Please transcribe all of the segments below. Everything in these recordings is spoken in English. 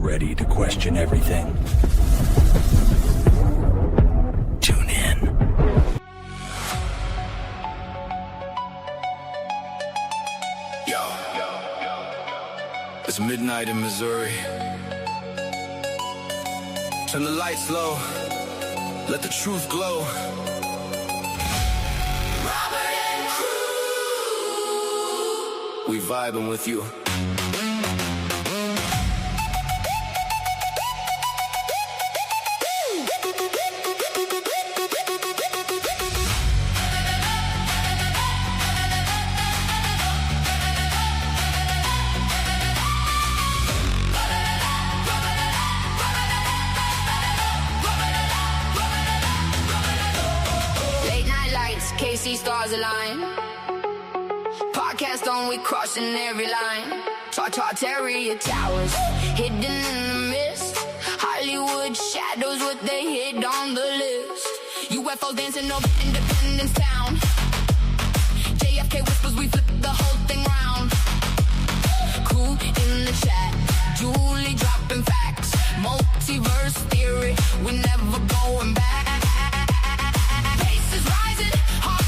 ready to question everything? Tune in. Yo. It's midnight in Missouri. Turn the lights low. Let the truth glow. Robert and Crew. We vibing with you. KC stars align. Podcast on, we crossing every line. Tartaria towers, hidden in the mist. Hollywood shadows, what they hid on the list. UFOs dancing over Independence Town. JFK whispers, we flip the whole thing round. Crew in the chat, Julie dropping facts. Multiverse theory, we never going back.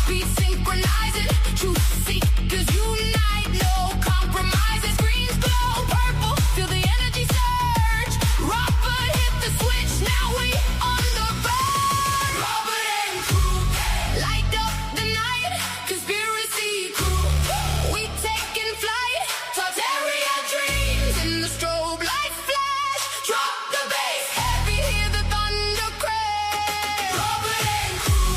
Beat synchronizing, truth seekers unite, no compromises. Screens glow purple, feel the energy surge. Robert hit the switch, now we on the verge. Robert and Crew, light up the night. Conspiracy crew, we taking flight. Tartaria dreams in the strobe light flash. Drop the bass, heavy, hear the thunder crash. Robert and Crew,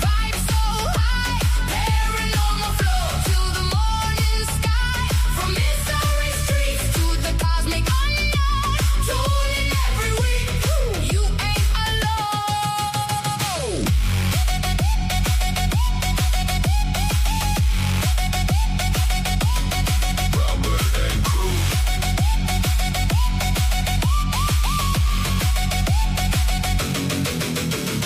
vibe so high, paranormal flow to the morning sky. From mystery streets to the cosmic unknown, tuning every week. You ain't alone. Robert and Crew.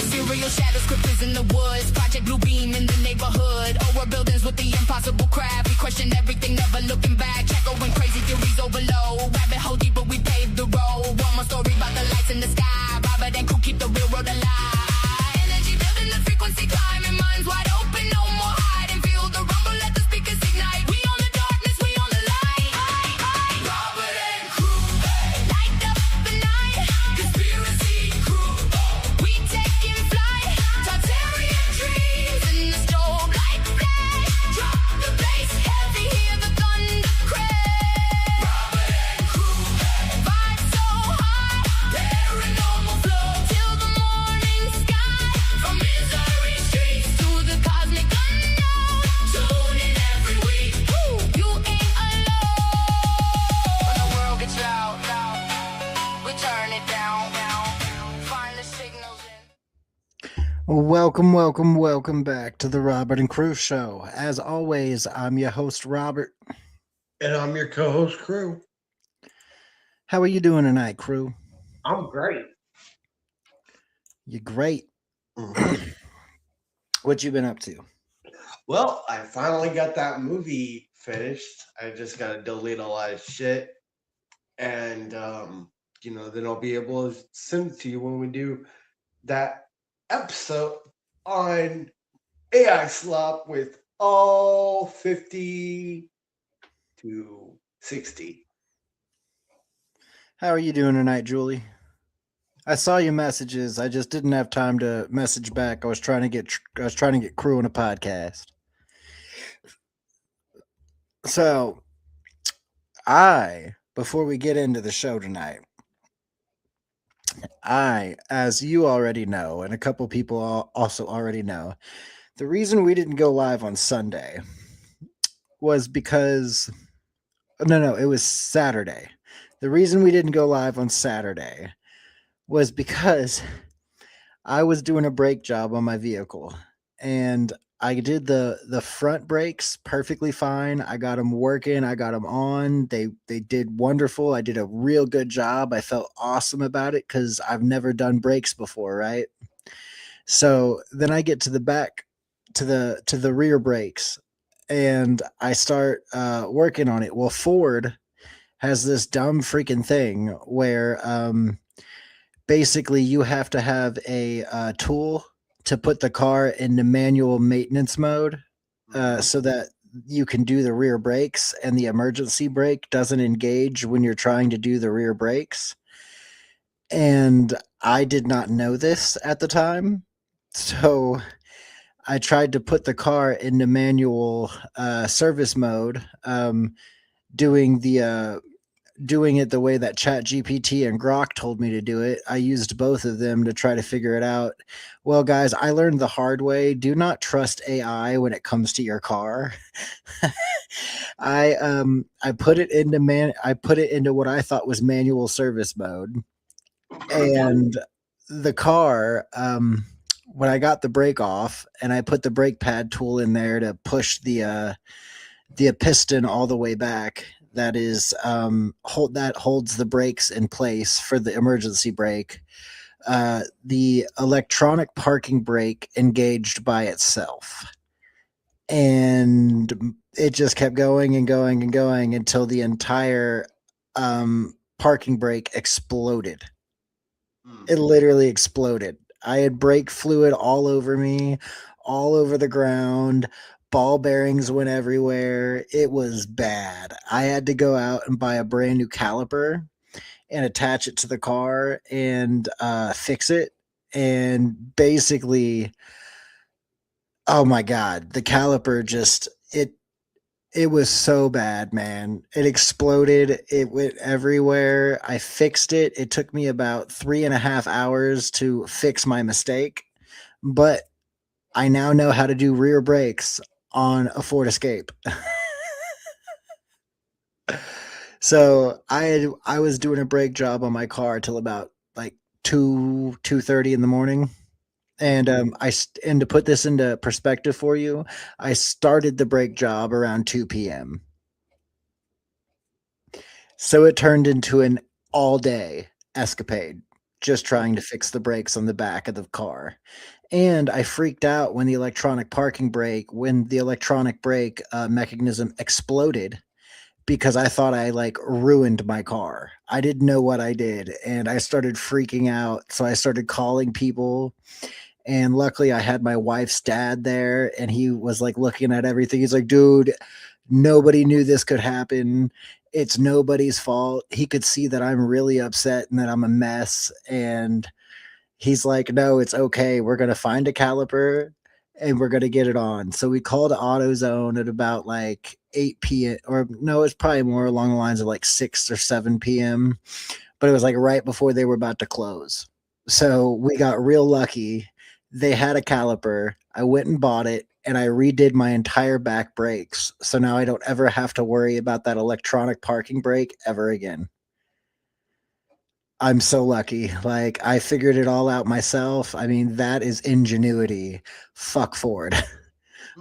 Serial shadows, cryptids in the woods. Project Blue Beam in the neighborhood. Over buildings with the impossible craft. We question everything, never looking back. Check going crazy, theories overload. Rabbit hole deep, but we paved the road. One more story about the lights in the sky. Robert and Crew keep the real road alive. Energy building, the frequency climbing. Minds wide open, no more hiding. Feel the rumble, let the speakers ignite. We on the darkness, we on the light. Robert and Crew, light up the night. Conspiracy crew, we taking flight. Tartaria dreams in the strobe light flash. Drop the bass, heavy, hear the thunder crash. Robert and Crew, vibe so high, paranormal flow till the morning sky. From Missouri streets to the cosmic unknown, tuning every week. You ain't alone. When the world gets loud, we turn it down. Find the signals in. Welcome back to the Robert and Crew Show. As always, I'm your host, Robert. And I'm your co-host, Crew. How are you doing tonight, Crew? I'm great. You're great. What you been up to? Well, I finally got that movie finished. I just got to delete a lot of shit. And, then I'll be able to send it to you when we do that episode on AI Slop with all 50 to 60. How are you doing tonight, Julie? I saw your messages. I just didn't have time to message back. I was trying to get Crew on a podcast. So, before we get into the show tonight, as you already know, and a couple people also already know, the reason we didn't go live on Sunday was because, it was Saturday. The reason we didn't go live on Saturday was because I was doing a brake job on my vehicle, and I did the front brakes perfectly fine. I got them working. I got them on. They did wonderful. I did a real good job. I felt awesome about it because I've never done brakes before, right? So then I get to the back, to the rear brakes, and I start working on it. Well, Ford has this dumb freaking thing where basically you have to have a tool to put the car into manual maintenance mode so that you can do the rear brakes and the emergency brake doesn't engage when you're trying to do the rear brakes. And I did not know this at the time. So I tried to put the car into manual service mode, doing the doing it the way that ChatGPT and Grok told me to do it. I used both of them to try to figure it out. Well, guys, I learned the hard way. Do not trust AI when it comes to your car. I put it into what I thought was manual service mode. And the car when I got the brake off and I put the brake pad tool in there to push the piston all the way back, that is holds the brakes in place for the emergency brake. The electronic parking brake engaged by itself, and it just kept going and going and going until the entire parking brake exploded. It literally exploded. I had brake fluid all over me, all over the ground. Ball bearings went everywhere. It was bad. I had to go out and buy a brand new caliper and attach it to the car and fix it. And basically, oh my God, the caliper just it was so bad, man. It exploded. It went everywhere. I fixed it. It took me about 3.5 hours to fix my mistake, but I now know how to do rear brakes on a Ford Escape. So I was doing a brake job on my car till about like 2:30 in the morning. And and to put this into perspective for you, I started the brake job around 2 p.m. So it turned into an all day escapade just trying to fix the brakes on the back of the car. And I freaked out when the electronic brake mechanism exploded because I thought I like ruined my car. I didn't know what I did and I started freaking out. So I started calling people. And luckily, I had my wife's dad there, and he was like looking at everything. He's like, dude, nobody knew this could happen. It's nobody's fault. He could see that I'm really upset and that I'm a mess. And he's like, no, it's okay. We're going to find a caliper and we're going to get it on. So we called AutoZone at about like 8 p.m. Or no, it's probably more along the lines of like 6 or 7 p.m. But it was like right before they were about to close. So we got real lucky. They had a caliper. I went and bought it and I redid my entire back brakes. So now I don't ever have to worry about that electronic parking brake ever again. I'm so lucky. Like I figured it all out myself. I mean, that is ingenuity. Fuck Ford.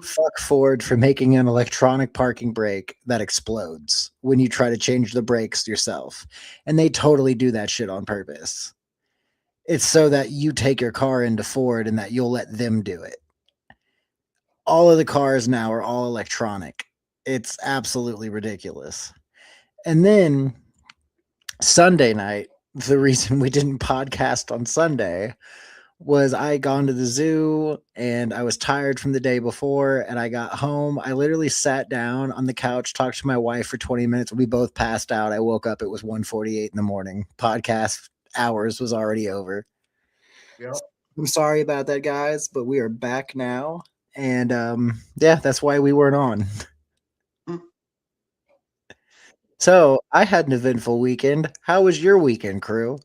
Fuck Ford for making an electronic parking brake that explodes when you try to change the brakes yourself. And they totally do that shit on purpose. It's so that you take your car into Ford and that you'll let them do it. All of the cars now are all electronic. It's absolutely ridiculous. And then Sunday night, the reason we didn't podcast on Sunday was I had gone to the zoo and I was tired from the day before and I got home. I literally sat down on the couch, talked to my wife for 20 minutes. We both passed out. I woke up. It was 1:48 in the morning. Podcast hours was already over. Yep. I'm sorry about that, guys, but we are back now. And yeah, that's why we weren't on. So I had an eventful weekend. How was your weekend, crew?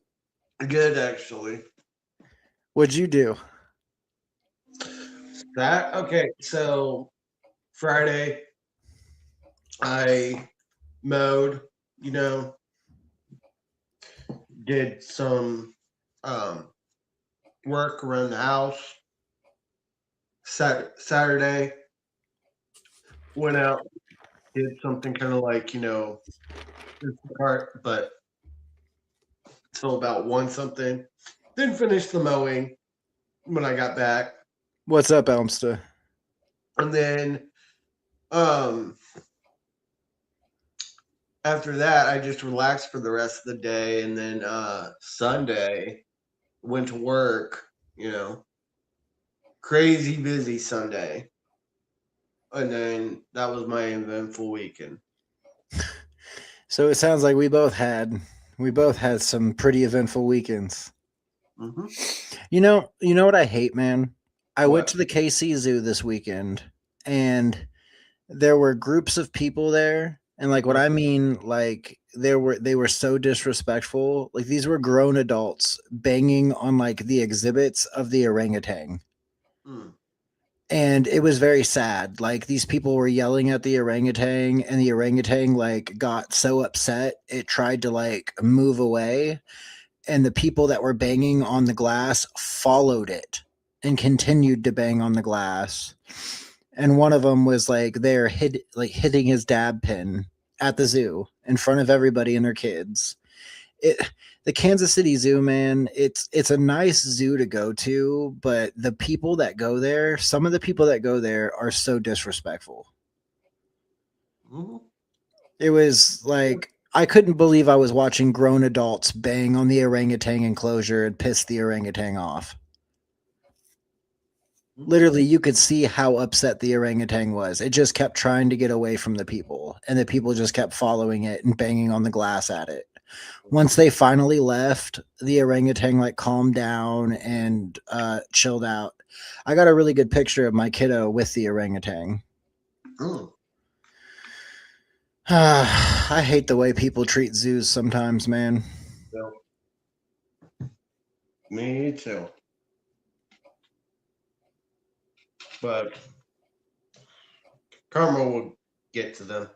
Good, actually. What'd you do? That okay. So Friday, I mowed. You know, did some work around the house. Saturday, went out, did something kind of like part, but till about one something. Then finished the mowing when I got back. What's up, Elmster? And then after that, I just relaxed for the rest of the day, and then Sunday went to work. Crazy busy Sunday, and then that was my eventful weekend. So it sounds like we both had some pretty eventful weekends. Mm-hmm. You know what I hate, man? I went What? to the KC Zoo this weekend, and there were groups of people there, and like what I mean, like they were so disrespectful. Like these were grown adults banging on like the exhibits of the orangutan. Mm. And it was very sad. Like these people were yelling at the orangutan, and the orangutan like got so upset it tried to like move away, and the people that were banging on the glass followed it and continued to bang on the glass. And one of them was like there hitting his dab pin at the zoo in front of everybody and their kids. The Kansas City Zoo, man, it's a nice zoo to go to, but the people that go there, some of the people that go there are so disrespectful. Mm-hmm. It was like I couldn't believe I was watching grown adults bang on the orangutan enclosure and piss the orangutan off. Literally, you could see how upset the orangutan was. It just kept trying to get away from the people, and the people just kept following it and banging on the glass at it. Once they finally left, the orangutan like calmed down and chilled out. I got a really good picture of my kiddo with the orangutan. Mm. I hate the way people treat zoos sometimes, man. So, me too. But karma will get to them.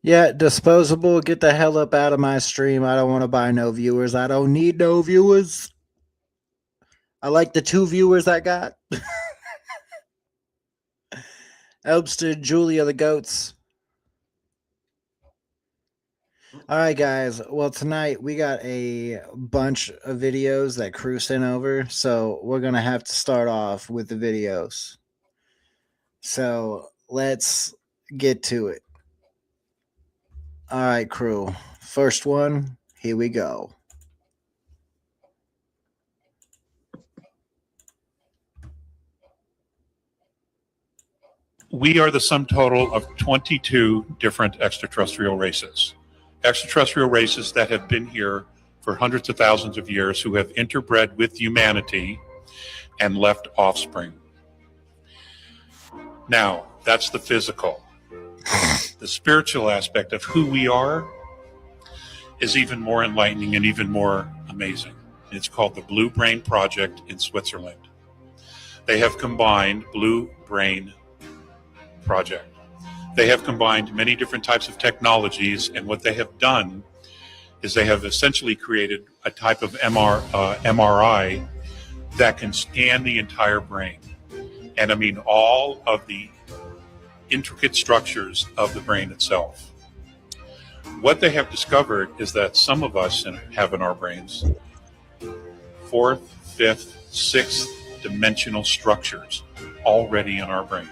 Yeah, Disposable, get the hell up out of my stream. I don't want to buy no viewers. I don't need no viewers. I like the 2 viewers I got. Elbster, Julia the Goats. All right, guys. Well, tonight we got a bunch of videos that Crew sent over, so we're going to have to start off with the videos. So let's get to it. All right, Crew. First one, here we go. We are the sum total of 22 different extraterrestrial races. Extraterrestrial races that have been here for hundreds of thousands of years, who have interbred with humanity and left offspring. Now, that's the physical. The spiritual aspect of who we are is even more enlightening and even more amazing. It's called the Blue Brain Project in Switzerland. They have combined Blue Brain Project. They have combined many different types of technologies, and what they have done is they have essentially created a type of MRI that can scan the entire brain. And I mean all of the intricate structures of the brain itself. What they have discovered is that some of us have in our brains 4th, 5th, 6th dimensional structures already in our brain.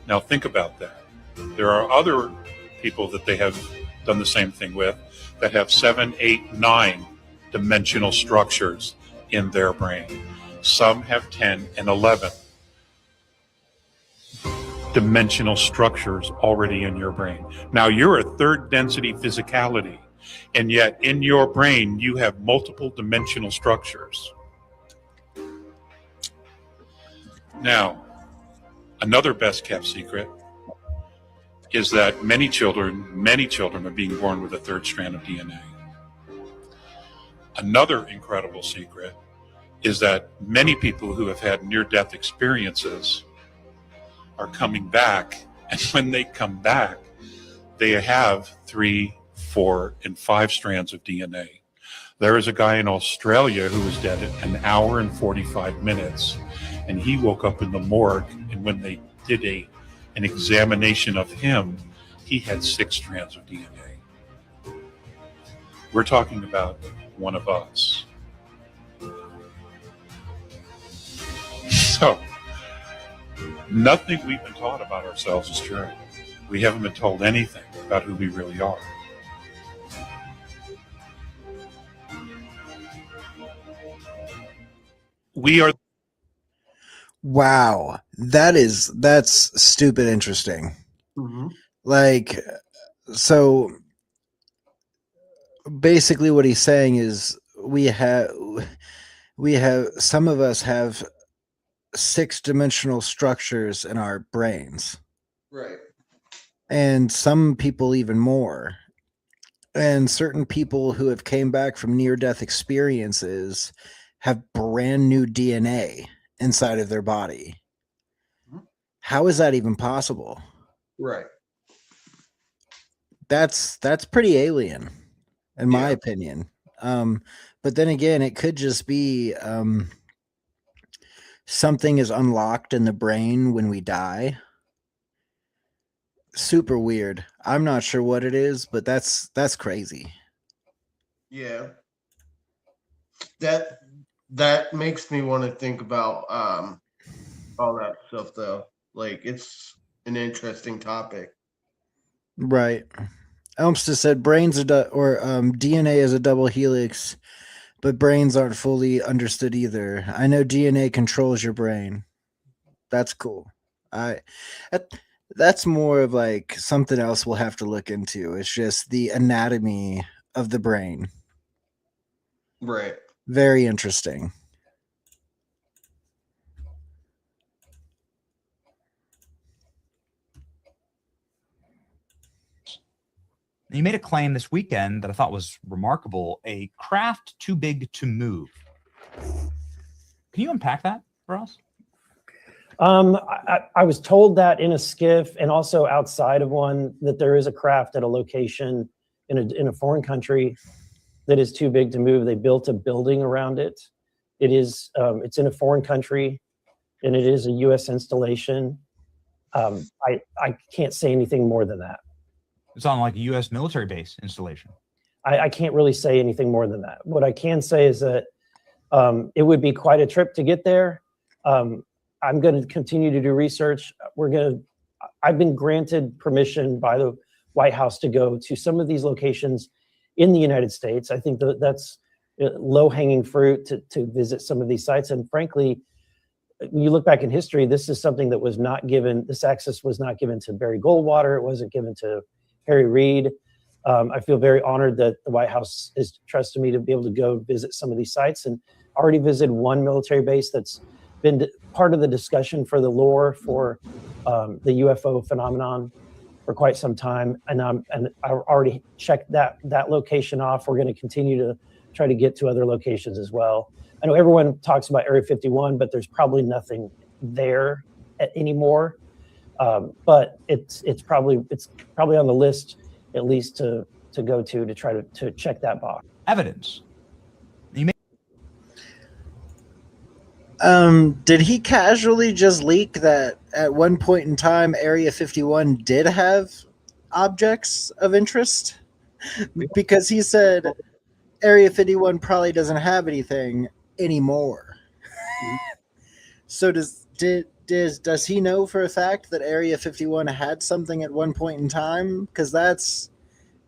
Now think about that. There are other people that they have done the same thing with that have 7, 8, 9 dimensional structures in their brain. Some have 10 and 11 dimensional structures already in your brain. Now you're a 3rd density physicality, and yet in your brain you have multiple dimensional structures. Now, another best kept secret is that many children are being born with a 3rd strand of DNA. Another incredible secret is that many people who have had near-death experiences are coming back, and when they come back, they have 3, 4, and 5 strands of DNA. There is a guy in Australia who was dead at 1 hour and 45 minutes, and he woke up in the morgue, and when they did an examination of him, he had 6 strands of DNA. We're talking about one of us. So, nothing we've been taught about ourselves is true. We haven't been told anything about who we really are. We are. Wow, that's stupid interesting. Mm-hmm. Like, so basically what he's saying is we have some of us have 6-dimensional structures in our brains, Right. and some people even more. And certain people who have came back from near-death experiences have brand new DNA inside of their body. How is that even possible? Right. That's pretty alien, in my Yeah. opinion. But then again, it could just be something is unlocked in the brain when we die. Super weird. I'm not sure what it is, but that's crazy. Yeah. That makes me want to think about all that stuff though. Like it's an interesting topic. Right. Elmsted said brains are DNA is a double helix, but brains aren't fully understood either. I know DNA controls your brain. That's cool. That's more of like something else we'll have to look into. It's just the anatomy of the brain. Right. Very interesting. You made a claim this weekend that I thought was remarkable, a craft too big to move. Can you unpack that for us? I was told that in a skiff and also outside of one that there is a craft at a location in a foreign country that is too big to move. They built a building around it. It is it's in a foreign country and it is a U.S. installation. I can't say anything more than that. It's on like a U.S. military base installation. I can't really say anything more than that. What I can say is that it would be quite a trip to get there. I'm going to continue to do research. I've been granted permission by the White House to go to some of these locations in the United States. I think that's low-hanging fruit to visit some of these sites. And frankly, when you look back in history, this is something that was not given, this access was not given to Barry Goldwater. It wasn't given to Harry Reid. I feel very honored that the White House has trusted me to be able to go visit some of these sites, and already visited one military base that's been part of the discussion for the lore for the UFO phenomenon for quite some time. And I already checked that location off. We're going to continue to try to get to other locations as well. I know everyone talks about Area 51, but there's probably nothing there anymore. But it's probably on the list at least to go to try to check that box. Evidence. Did he casually just leak that at one point in time Area 51 did have objects of interest? Because he said Area 51 probably doesn't have anything anymore. So does he know for a fact that Area 51 had something at one point in time? Because that's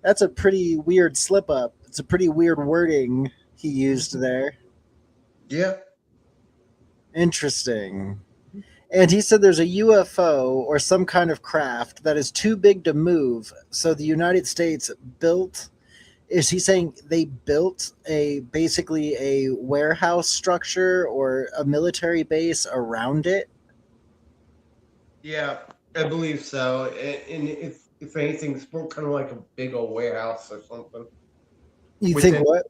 a pretty weird slip up. It's a pretty weird wording he used there. Yeah. Interesting. And he said there's a UFO or some kind of craft that is too big to move. So the United States built, is he saying they built basically a warehouse structure or a military base around it? Yeah, I believe so. And if anything, it's more kind of like a big old warehouse or something. You think what?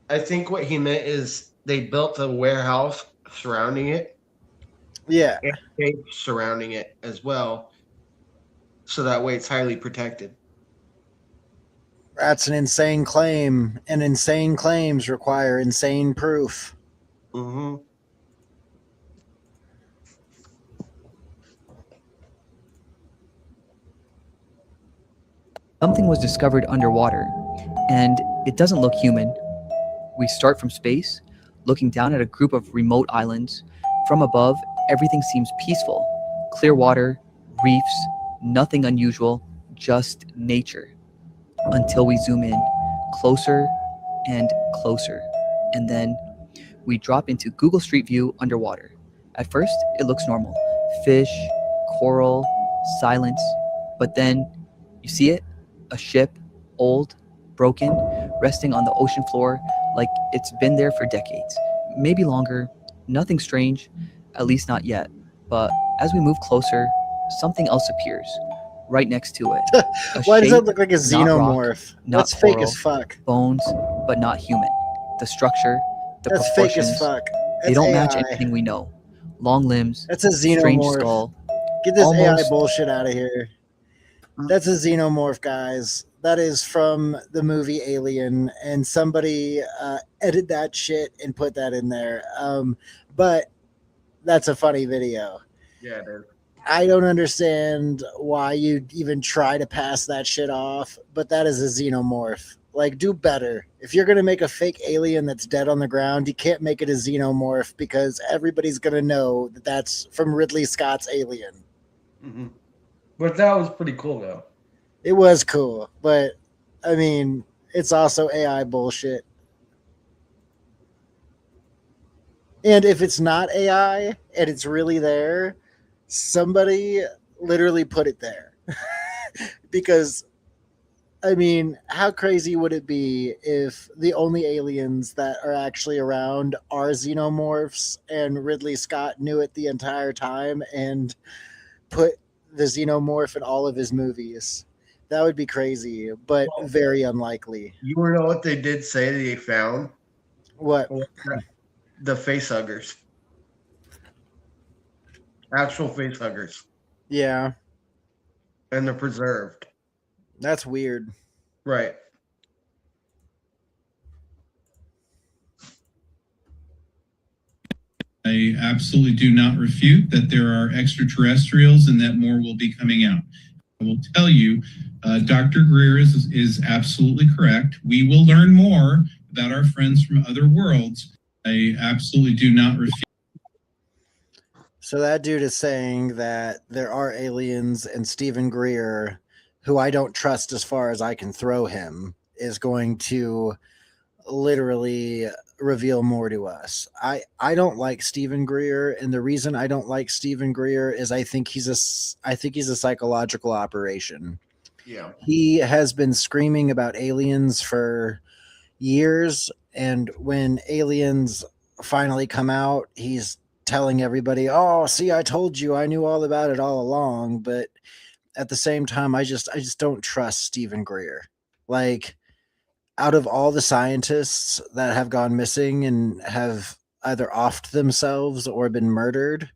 I think what he meant is they built a warehouse surrounding it. Yeah. And caves surrounding it as well. So that way it's highly protected. That's an insane claim. And insane claims require insane proof. Mm-hmm. Something was discovered underwater, and it doesn't look human. We start from space, looking down at a group of remote islands. From above, everything seems peaceful. Clear water, reefs, Nothing unusual, just nature. Until we zoom in closer and closer. And then we drop into Google Street View underwater. At first, it looks normal. Fish, coral, silence. But then you see it, a ship, old, broken, resting on the ocean floor like it's been there for decades. Maybe longer. Nothing strange, at least not yet. But as we move closer, something else appears right next to it. Why does shape, that look like a not rock, xenomorph? not That's fake coral, as fuck. bones, but not human. The structure, the That's fake proportions, as fuck. they That's don't match AI. anything we know. Long limbs, That's a strange xenomorph. skull. Get this AI almost- bullshit out of here. That's a xenomorph, guys. That is from the movie Alien, and somebody edited that shit and put that in there. But that's a funny video. Yeah, it is. I don't understand why you'd even try to pass that shit off, but that is a xenomorph. Like, do better. If you're going to make a fake alien that's dead on the ground, you can't make it a xenomorph because everybody's going to know that that's from Ridley Scott's Alien. Mm-hmm. But that was pretty cool, though. It was cool, but I mean, it's also AI bullshit. And if it's not AI and it's really there, somebody literally put it there. Because, I mean, how crazy would it be if the only aliens that are actually around are xenomorphs and Ridley Scott knew it the entire time and put the xenomorph in all of his movies? That would be crazy, but very unlikely. You know what they did say they found? What? The face huggers. Actual face huggers. Yeah, And they're preserved. that's weird. Right. I absolutely do not refute that there are extraterrestrials and that more will be coming out. I will tell you, Dr. Greer is absolutely correct. We will learn more about our friends from other worlds. I absolutely do not refute. So that dude is saying that there are aliens, and Stephen Greer, who I don't trust as far as I can throw him, is going to literally reveal more to us. I don't like Stephen Greer, and the reason I don't like Stephen Greer is I think he's a psychological operation. Yeah. He has been screaming about aliens for years, and when aliens finally come out, he's telling everybody, "Oh, see, I told you, I knew all about it all along." But at the same time, I just don't trust Stephen Greer. Like, out of all the scientists that have gone missing and have either offed themselves or been murdered,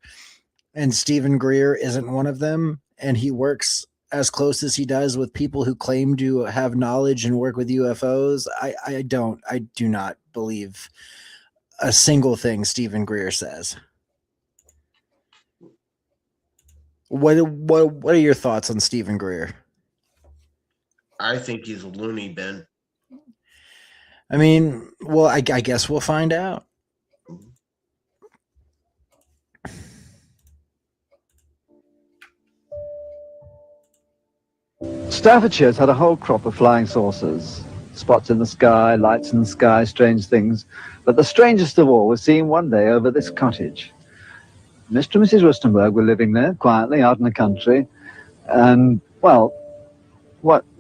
and Stephen Greer isn't one of them, and he works as close as he does with people who claim to have knowledge and work with UFOs, I do not believe a single thing Stephen Greer says. What are your thoughts on Stephen Greer? I think he's a loony bin. I mean, well, I guess we'll find out. Staffordshire's had a whole crop of flying saucers. Spots in the sky, lights in the sky, strange things. But the strangest of all was seen one day over this cottage. Mr. and Mrs. Rustenberg were living there, quietly, out in the country. And, well,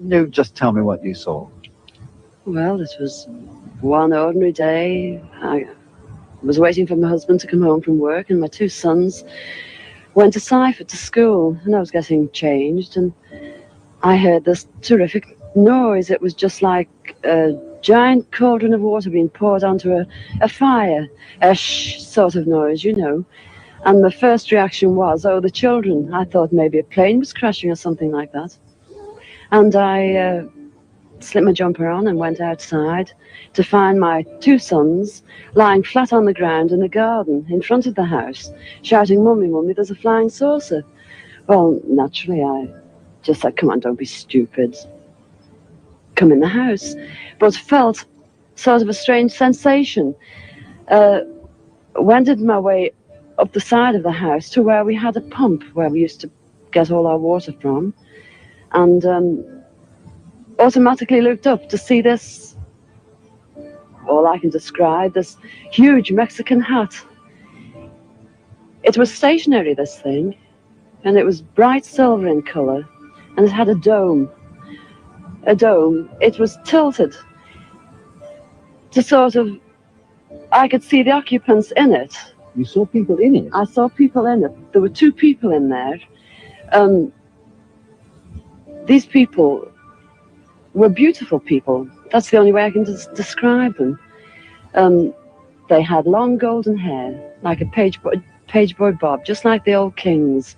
you just tell me what you saw. Well, it was one ordinary day. I was waiting for my husband to come home from work, and my two sons went to Seifert to school, and I was getting changed, and I heard this terrific noise. It was just like a giant cauldron of water being poured onto a fire, a shh sort of noise, you know. And my first reaction was, oh, the children. I thought maybe a plane was crashing or something like that. And I slipped my jumper on and went outside to find my two sons lying flat on the ground in the garden in front of the house, shouting, "Mummy, Mummy, there's a flying saucer." Well, naturally, I just said, "Come on, don't be stupid. Come in the house." But felt sort of a strange sensation. Wended my way up the side of the house to where we had a pump, where we used to get all our water from, and automatically looked up to see this, all I can describe, this huge Mexican hat. It was stationary, this thing, and it was bright silver in colour, and it had a dome. It was tilted to sort of, I could see the occupants in it. You saw people in it? I saw people in it. There were 2 people in there. These people were beautiful people. That's the only way I can describe them. They had long golden hair, like a page boy bob, just like the old kings.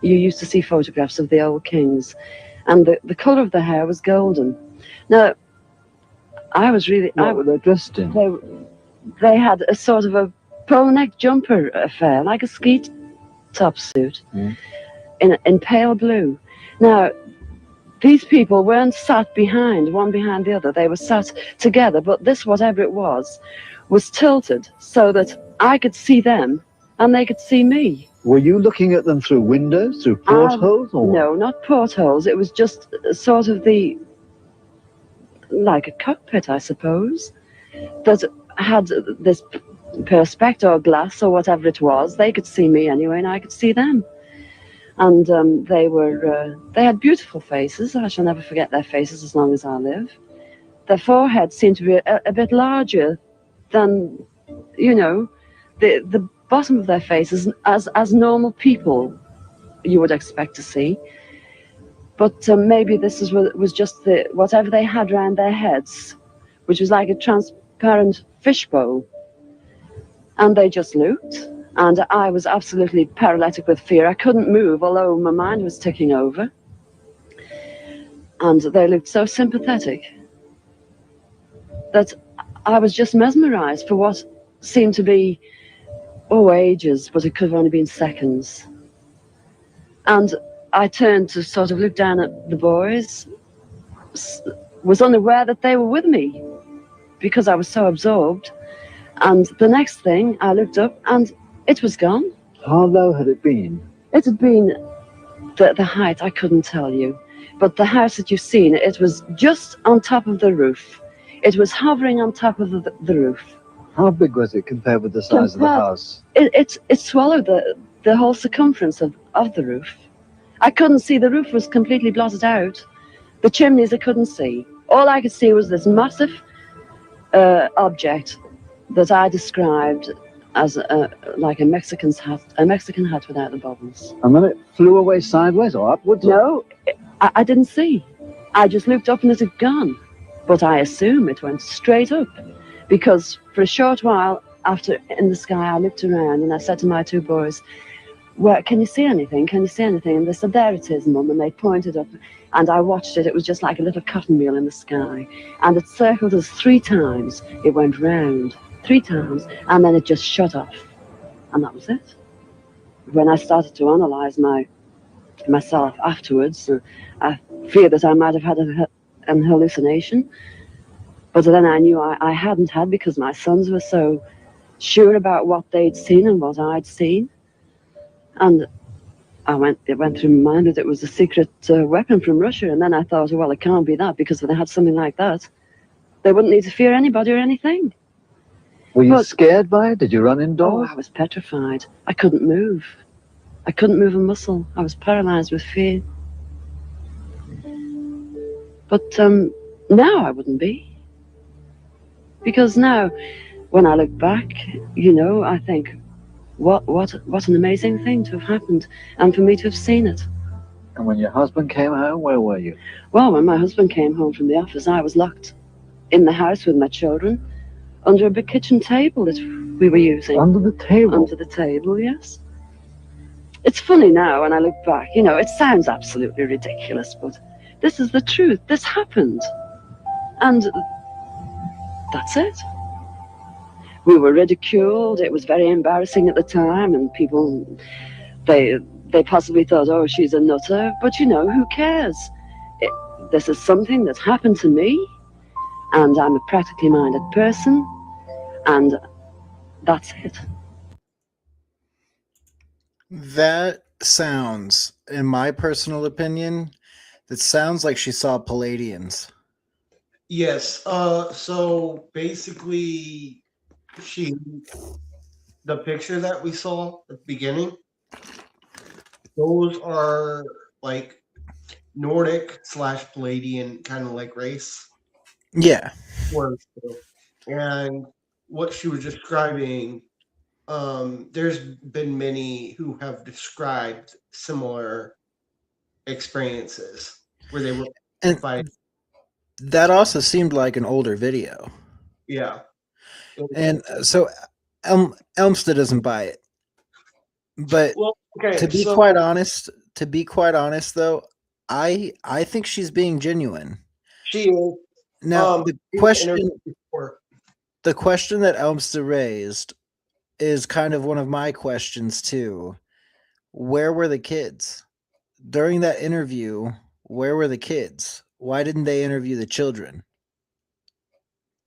You used to see photographs of the old kings. And the colour of the hair was golden. Now, I was really... What were they dressed in? They had a sort of a polo neck jumper affair, like a ski top suit, in pale blue. Now, these people weren't sat behind, one behind the other. They were sat together, but this, whatever it was tilted so that I could see them and they could see me. Were you looking at them through windows, through portholes? Or no, not portholes. It was just sort of like a cockpit, I suppose, that had this perspex or glass or whatever it was. They could see me anyway, and I could see them. And they had beautiful faces. I shall never forget their faces as long as I live. Their foreheads seemed to be a bit larger than, the bottom of their faces as normal people you would expect to see. But maybe this was just whatever they had around their heads, which was like a transparent fishbowl. And they just looked. And I was absolutely paralytic with fear. I couldn't move, although my mind was ticking over. And they looked so sympathetic that I was just mesmerized for what seemed to be, ages, but it could have only been seconds. And I turned to sort of look down at the boys, was unaware that they were with me because I was so absorbed. And the next thing, I looked up and it was gone. How low had it been? It had been the height, I couldn't tell you. But the house that you've seen, it was just on top of the roof. It was hovering on top of the roof. How big was it compared with the size of the house? It swallowed the whole circumference of the roof. I couldn't see. The roof was completely blotted out. The chimneys I couldn't see. All I could see was this massive object that I described as like a Mexican hat without the bubbles. And then it flew away sideways or upwards? No, I didn't see. I just looked up and it had gone. But I assume it went straight up, because for a short while after in the sky I looked around and I said to my 2 boys, "Where can you see anything? Can you see anything?" And they said, "There it is, Mum." And they pointed up, and I watched it. It was just like a little cotton reel in the sky, and it circled us 3 times. It went round 3 times, and then it just shut off, and that was it. When I started to analyze myself afterwards, I feared that I might have had an hallucination, but then I knew I hadn't had, because my sons were so sure about what they'd seen and what I'd seen. And it went through my mind that it was a secret weapon from Russia. And then I thought, well, it can't be that, because if they had something like that, they wouldn't need to fear anybody or anything. Were you scared by it? Did you run indoors? Oh, I was petrified. I couldn't move. I couldn't move a muscle. I was paralyzed with fear. But now I wouldn't be. Because now, when I look back, I think, what an amazing thing to have happened, and for me to have seen it. And when your husband came home, where were you? Well, when my husband came home from the office, I was locked in the house with my children, under a big kitchen table that we were using. Under the table? Under the table, yes. It's funny now when I look back, it sounds absolutely ridiculous, but this is the truth. This happened. And that's it. We were ridiculed. It was very embarrassing at the time, and people, they possibly thought, oh, she's a nutter. But who cares? This is something that happened to me, and I'm a practically minded person, and that's it. That sounds, in my personal opinion, that sounds like she saw Palladians. Yes. So basically, the picture that we saw at the beginning, those are like Nordic / Palladian kind of like race. Yeah. And what she was describing, there's been many who have described similar experiences where they were And that also seemed like an older video. Yeah. And so Elmstead doesn't buy it. But to be quite honest, though, I think she's being genuine. She is. Now the question that Elmstead raised is kind of one of my questions too. Where were the kids during that interview? Where were the kids? Why didn't they interview the children?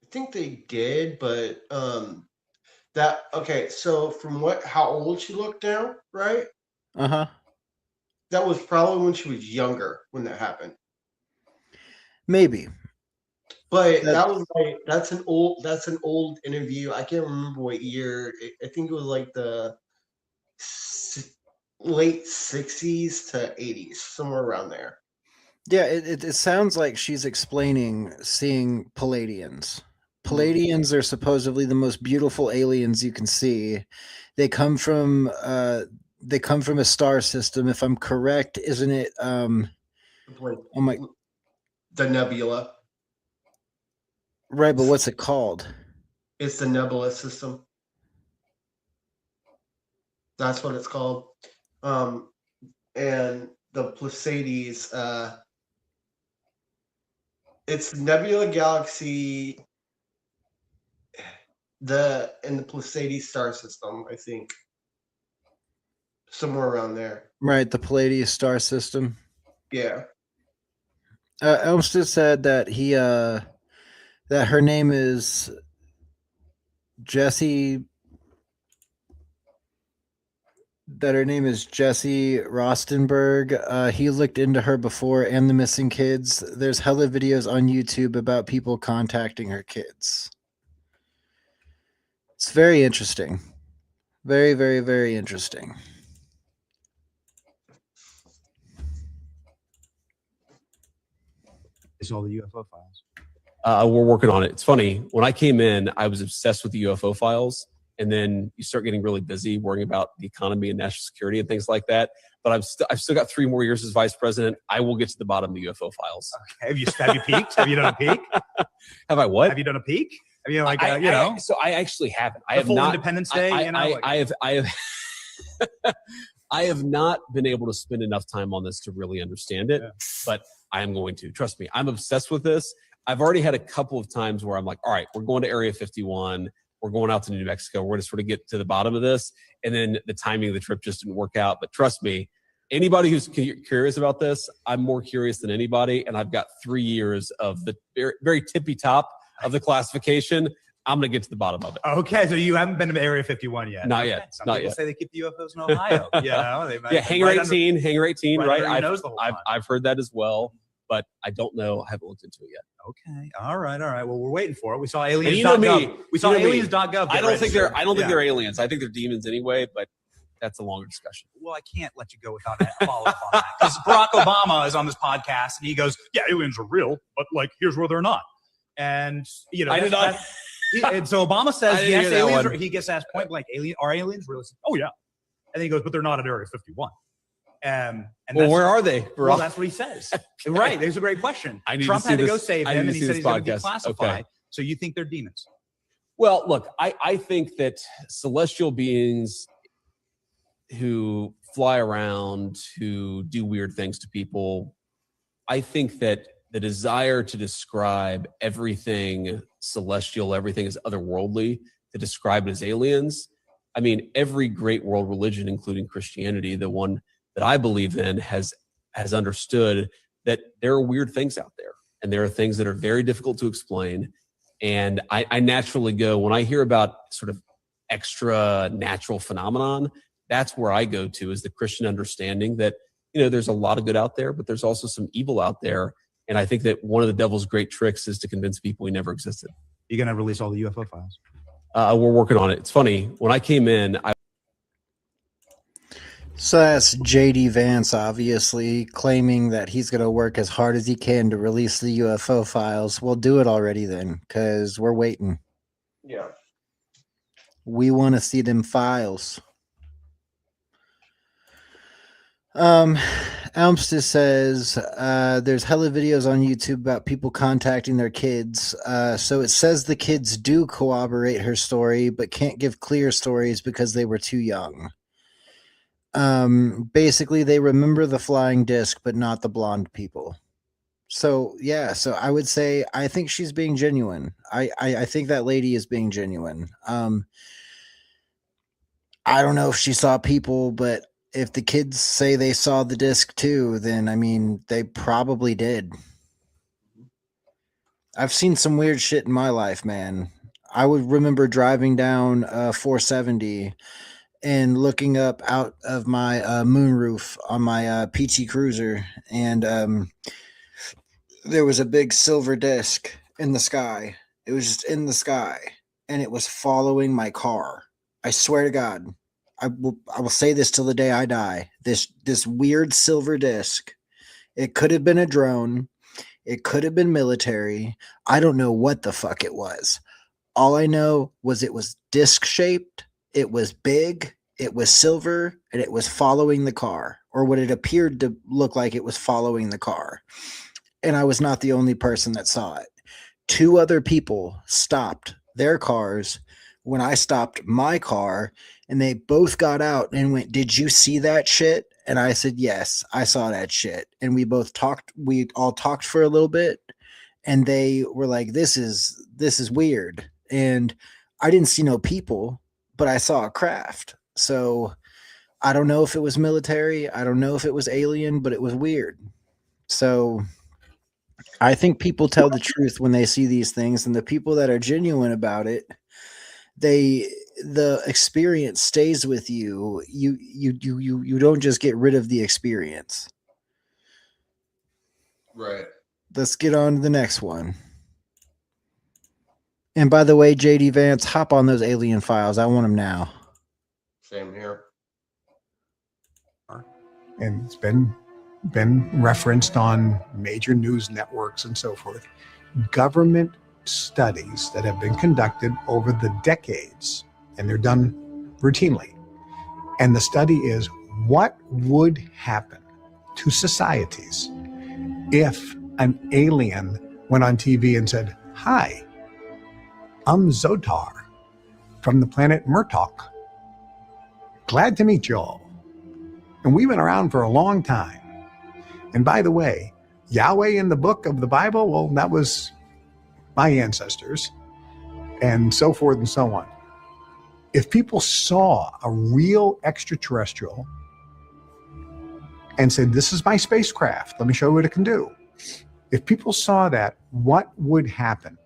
I think they did, but so from how old she looked now, right? Uh-huh. That was probably when she was younger when that happened. Maybe. But that's an old interview. I can't remember what year. I think it was like the late 60s to 80s, somewhere around there. Yeah, it sounds like she's explaining seeing Palladians. Palladians are supposedly the most beautiful aliens you can see. They come from a star system, if I'm correct, isn't it? The nebula. Right, but what's it called? It's the nebula system. That's what it's called. And the Pleiades, it's the Nebula Galaxy, in the Pleiades star system, I think. Somewhere around there. Right, the Palladius star system. Yeah. Elmstead said that that her name is Jessie. That her name is Jessie Rostenberg. He looked into her before and the missing kids. There's hella videos on YouTube about people contacting her kids. It's very interesting. Very, very, very interesting. It's all the UFO files. We're working on it. It's funny. When I came in, I was obsessed with the UFO files. And then you start getting really busy worrying about the economy and national security and things like that. But I've still got 3 more years as vice president. I will get to the bottom of the UFO files. Okay. Have you peeked? Have you done a peek? Have I what? Have you done a peek? I mean, So I actually haven't. I have full not. Independence Day. I have. I have not been able to spend enough time on this to really understand it, but I am going to. Trust me, I'm obsessed with this. I've already had a couple of times where I'm like, all right, we're going to Area 51. We're going out to New Mexico. We're going to sort of get to the bottom of this. And then the timing of the trip just didn't work out. But trust me, anybody who's curious about this, I'm more curious than anybody. And I've got 3 years of the very, very tippy top of the classification. I'm going to get to the bottom of it. Okay, so you haven't been to Area 51 yet? Not yet. Some not people yet. say they keep the UFOs in Ohio. They might, Hangar 18, Hangar 18, right? I've I've heard that as well, but I don't know. I haven't looked into it yet. Okay. All right. Well, we're waiting for it. We saw aliens. You know me. We saw aliens.gov. I don't think they're aliens. I think they're demons anyway, but that's a longer discussion. Well, I can't let you go without a follow-up on that. Because Barack Obama is on this podcast and he goes, yeah, aliens are real, but like, here's where they're not. And, I did not. And so Obama says, yes, aliens he gets asked point blank, are aliens real? Oh, yeah. And then he goes, but they're not at Area 51. And where are they? Well, that's what he says. Right. There's a great question. Trump had to go save him, and he said he's going to declassify. Okay. So you think they're demons? Well, look, I think that celestial beings who fly around, who do weird things to people, I think that the desire to describe everything celestial, everything is otherworldly, to describe it as aliens. I mean, every great world religion, including Christianity, the one that I believe in, has understood that there are weird things out there, and there are things that are very difficult to explain. And I naturally go, when I hear about sort of extra natural phenomenon, that's where I go to, is the Christian understanding that, there's a lot of good out there, but there's also some evil out there. And I think that one of the devil's great tricks is to convince people he never existed. You're going to release all the UFO files? We're working on it. It's funny. When I came in, So that's JD Vance, obviously claiming that he's going to work as hard as he can to release the UFO files. We'll do it already then, because we're waiting. Yeah. We want to see them files. Elmster says there's hella videos on YouTube about people contacting their kids. So it says the kids do corroborate her story, but can't give clear stories because they were too young. Basically, they remember the flying disc, but not the blonde people. So yeah, so I would say I think she's being genuine. I think that lady is being genuine. I don't know if she saw people, but if the kids say they saw the disc too, then I mean they probably did. I've seen some weird shit in my life, man. I would remember driving down 470 and looking up out of my moonroof on my PT Cruiser, and there was a big silver disc in the sky. It was just in the sky, and it was following my car. I swear to God, I will say this till the day I die. This weird silver disc. It could have been a drone. It could have been military. I don't know what the fuck it was. All I know was it was disc shaped. It was big, it was silver, and it was following the car, or what it appeared to look like it was following the car. And I was not the only person that saw it. 2 other people stopped their cars when I stopped my car, and they both got out and went, "Did you see that shit?" And I said, "Yes, I saw that shit." And we all talked for a little bit, and they were like, this is weird. And I didn't see no people, but I saw a craft. So I don't know if it was military. I don't know if it was alien, but it was weird. So I think people tell the truth when they see these things, and the people that are genuine about it, the experience stays with you. You don't just get rid of the experience. Right. Let's get on to the next one. And by the way, JD Vance, hop on those alien files. I want them now. Same here. And it's been referenced on major news networks and so forth. Government studies that have been conducted over the decades, and they're done routinely. And the study is, what would happen to societies if an alien went on TV and said, "Hi, I'm Zotar from the planet Murtok. Glad to meet you all. And we've been around for a long time. And by the way, Yahweh in the book of the Bible, well, that was my ancestors," and so forth and so on. If people saw a real extraterrestrial and said, "This is my spacecraft, let me show you what it can do." If people saw that, what would happen?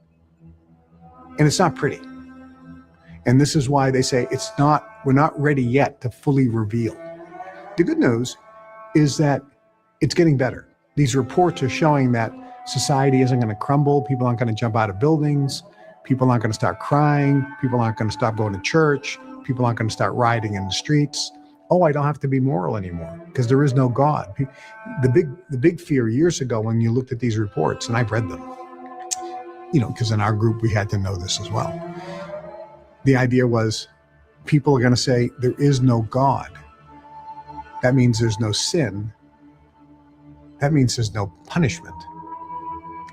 And it's not pretty. And this is why they say we're not ready yet to fully reveal. The good news is that it's getting better. These reports are showing that society isn't going to crumble. People aren't going to jump out of buildings. People aren't going to start crying. People aren't going to stop going to church. People aren't going to start rioting in the streets. Oh, I don't have to be moral anymore because there is no God. The big fear years ago when you looked at these reports, and I've read them, because in our group we had to know this as well. The idea was people are going to say there is no God. That means there's no sin. That means there's no punishment.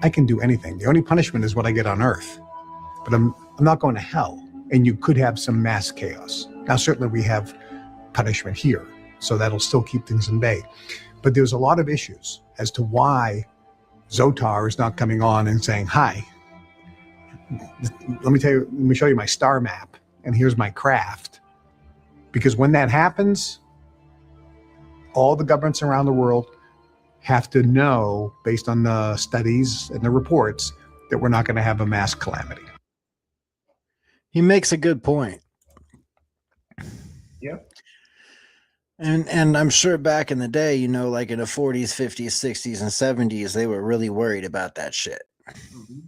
I can do anything. The only punishment is what I get on earth. But I'm not going to hell. And you could have some mass chaos. Now, certainly we have punishment here, so that'll still keep things in bay. But there's a lot of issues as to why Zotar is not coming on and saying, "Hi, let me show you my star map, and here's my craft." Because when that happens, all the governments around the world have to know, based on the studies and the reports, that we're not going to have a mass calamity. He makes a good point. Yep. And I'm sure back in the day, you know, like in the 40s, 50s, 60s, and 70s, they were really worried about that shit. Mm-hmm.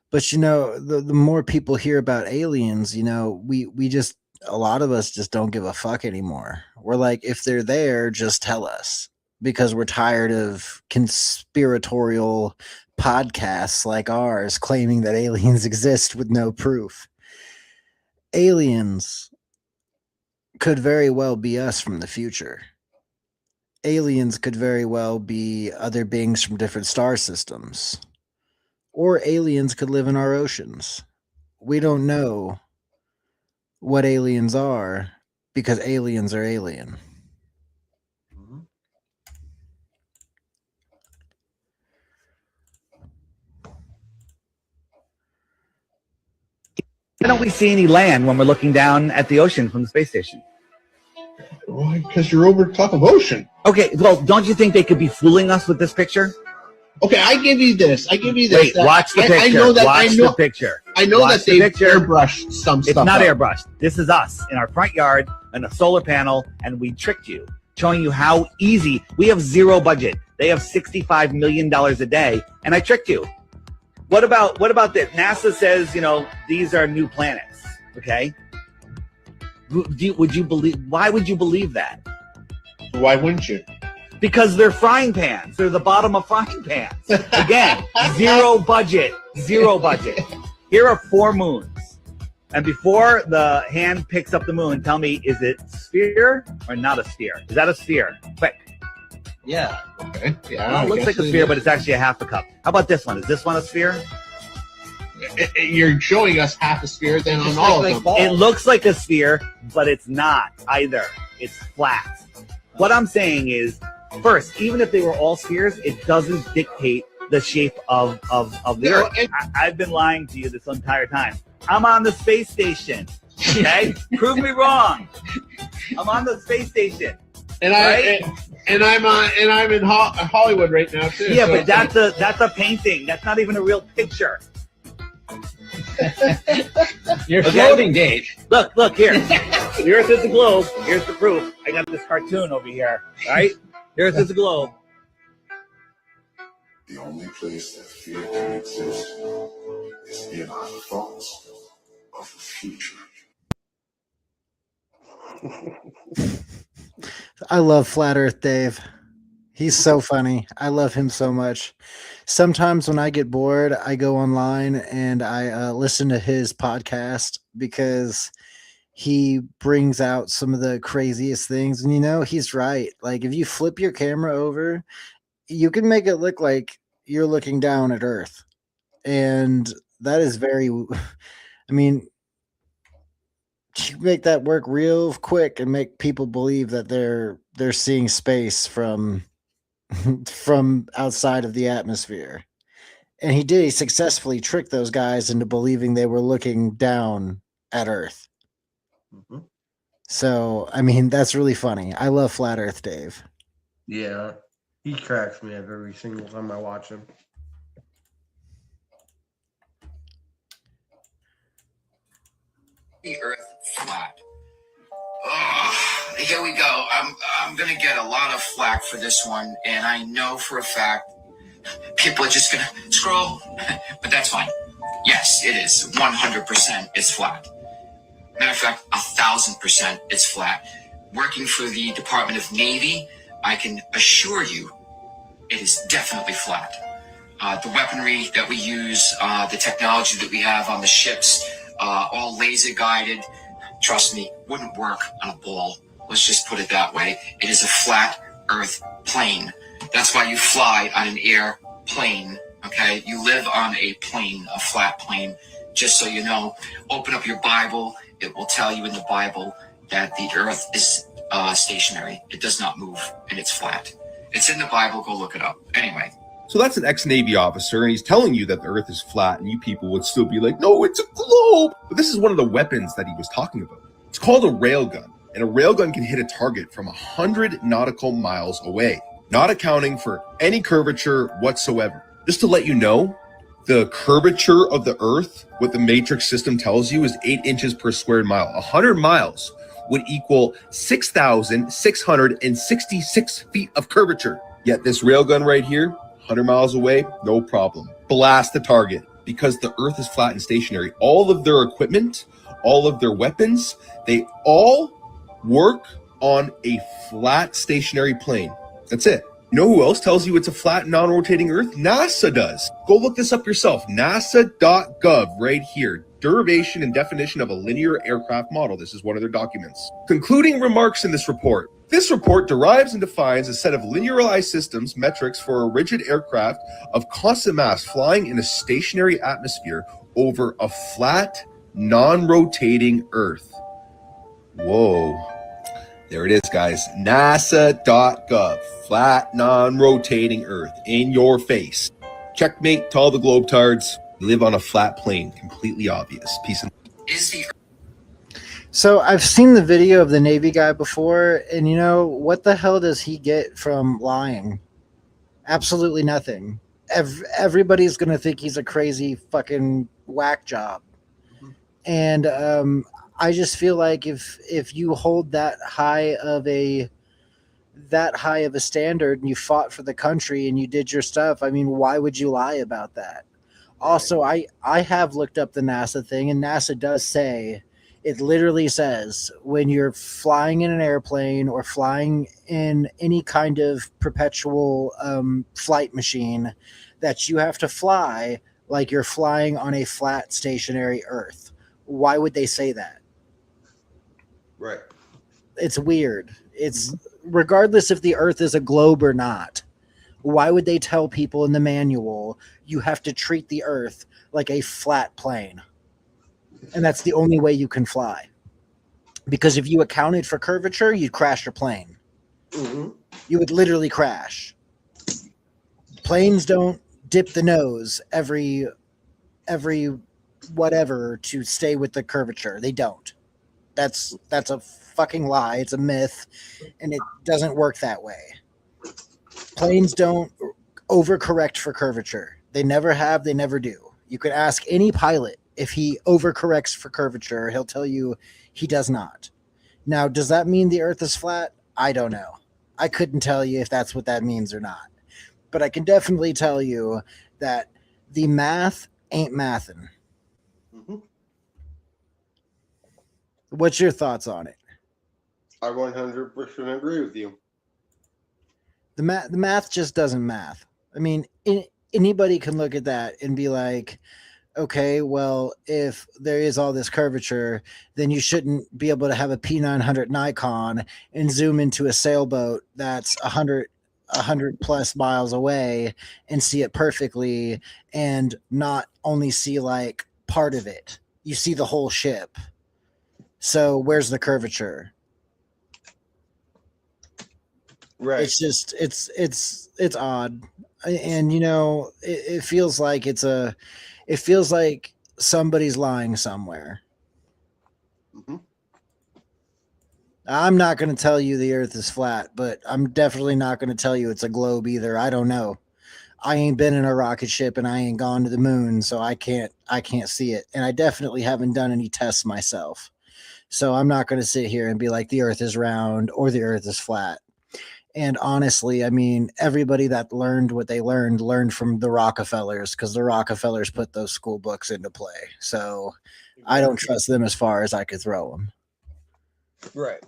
But you know, the more people hear about aliens, you know, we just, a lot of us just don't give a fuck anymore. We're like, if they're there, just tell us, because we're tired of conspiratorial podcasts like ours claiming that aliens exist with no proof. Aliens could very well be us from the future. Aliens could very well be other beings from different star systems. Or aliens could live in our oceans. We don't know what aliens are because aliens are alien. Why don't we see any land when we're looking down at the ocean from the space station? Why? Because you're over top of ocean. Okay, well, don't you think they could be fooling us with this picture? Okay, I give you this. Wait, watch the picture. I know that. Watch the picture. I know Watch that they the picture. airbrushed some stuff. It's not up. airbrushed. This is us in our front yard and a solar panel, and we tricked you, showing you how easy. We have zero budget. They have $65 million a day, and I tricked you. What about that? NASA says, you know, these are new planets. Okay. Would you believe? Why would you believe that? Why wouldn't you? Because they're frying pans. They're the bottom of frying pans. Again, zero budget. Zero budget. Here are 4 moons. And before the hand picks up the moon, tell me, is it sphere or not a sphere? Is that a sphere? Quick. Yeah. Okay. Yeah. Well, it looks like a sphere, but it's actually a half a cup. How about this one? Is this one a sphere? You're showing us half a sphere then on all of them. It looks like a sphere, but it's not either. It's flat. What I'm saying is, first, even if they were all spheres, it doesn't dictate the shape of the Earth. I've been lying to you this entire time. I'm on the space station. Okay? Prove me wrong. I'm on the space station. And I'm in Hollywood right now too. Yeah, so but that's a painting. That's not even a real picture. You're floating, Dave. Look here. The Earth is a globe. Here's the proof. I got this cartoon over here. All right? The Earth is a globe. The only place that fear can exist is in our thoughts of the future. I love Flat Earth Dave. He's so funny. I love him so much. Sometimes when I get bored, I go online and I listen to his podcast because he brings out some of the craziest things. And you know, he's right. Like if you flip your camera over, you can make it look like you're looking down at Earth. And that is very, I mean, you make that work real quick and make people believe that they're seeing space from outside of the atmosphere. And he successfully tricked those guys into believing they were looking down at Earth. Mm-hmm. So, I mean, that's really funny. I love Flat Earth Dave. Yeah, he cracks me up every single time I watch him. The Earth flat. Oh, here we go. I'm gonna get a lot of flack for this one, and I know for a fact people are just gonna scroll, but that's fine. Yes, it is 100%. It's flat. Matter of fact, 1,000% it's flat. Working for the Department of Navy, I can assure you, it is definitely flat. The weaponry that we use, the technology that we have on the ships, all laser guided. Trust me, wouldn't work on a ball. Let's just put it that way. It is a flat Earth plane. That's why you fly on an airplane, okay? You live on a plane, a flat plane. Just so you know, open up your Bible. It will tell you in the Bible that the Earth is stationary. It does not move, and it's flat. It's in the Bible. Go look it up. Anyway. So that's an ex-Navy officer, and he's telling you that the Earth is flat, and you people would still be like, no, it's a globe. But this is one of the weapons that he was talking about. It's called a railgun, and a railgun can hit a target from 100 nautical miles away, not accounting for any curvature whatsoever. Just to let you know, the curvature of the Earth, what the matrix system tells you, is 8 inches per square mile. 100 miles would equal 6,666 feet of curvature. Yet this railgun right here, 100 miles away, no problem. Blast the target. Because the Earth is flat and stationary, all of their equipment, all of their weapons, they all work on a flat stationary plane. That's it. You know who else tells you it's a flat, non-rotating Earth? NASA does. Go look this up yourself. NASA.gov right here. Derivation and definition of a linear aircraft model. This is one of their documents. Concluding remarks in this report. This report derives and defines a set of linearized systems, metrics for a rigid aircraft of constant mass flying in a stationary atmosphere over a flat, non-rotating Earth. Whoa. There it is, guys. NASA.gov. Flat, non-rotating Earth. In your face. Checkmate to all the globetards. You live on a flat plane. Completely obvious. Peace and... So I've seen the video of the Navy guy before, and you know, what the hell does he get from lying? Absolutely nothing. Everybody's going to think he's a crazy fucking whack job. And I just feel like if you hold that high of a standard and you fought for the country and you did your stuff, I mean, why would you lie about that? Also, I have looked up the NASA thing, and NASA does say, it literally says, when you're flying in an airplane or flying in any kind of perpetual flight machine, that you have to fly like you're flying on a flat stationary Earth. Why would they say that? Right. It's weird. It's regardless if the Earth is a globe or not. Why would they tell people in the manual you have to treat the Earth like a flat plane? And that's the only way you can fly. Because if you accounted for curvature, you'd crash your plane. Mm-hmm. You would literally crash. Planes don't dip the nose every whatever to stay with the curvature. They don't. That's a fucking lie. It's a myth, and it doesn't work that way. Planes don't overcorrect for curvature. They never have, they never do. You could ask any pilot if he overcorrects for curvature. He'll tell you he does not. Now, does that mean the Earth is flat? I don't know. I couldn't tell you if that's what that means or not. But I can definitely tell you that the math ain't mathin'. Mm-hmm. What's your thoughts on it? I 100% agree with you. The math just doesn't math. I mean, anybody can look at that and be like, okay, well, if there is all this curvature, then you shouldn't be able to have a P900 Nikon and zoom into a sailboat that's 100 plus miles away and see it perfectly, and not only see like part of it. You see the whole ship. So where's the curvature? Right. It's just it's odd, and you know, it feels like it feels like somebody's lying somewhere. Mm-hmm. I'm not going to tell you the Earth is flat, but I'm definitely not going to tell you it's a globe either. I don't know. I ain't been in a rocket ship and I ain't gone to the moon, so I can't see it. And I definitely haven't done any tests myself. So I'm not going to sit here and be like the Earth is round or the Earth is flat. And honestly, I mean, everybody that learned what they learned from the Rockefellers, because the Rockefellers put those school books into play. So I don't trust them as far as I could throw them. Right.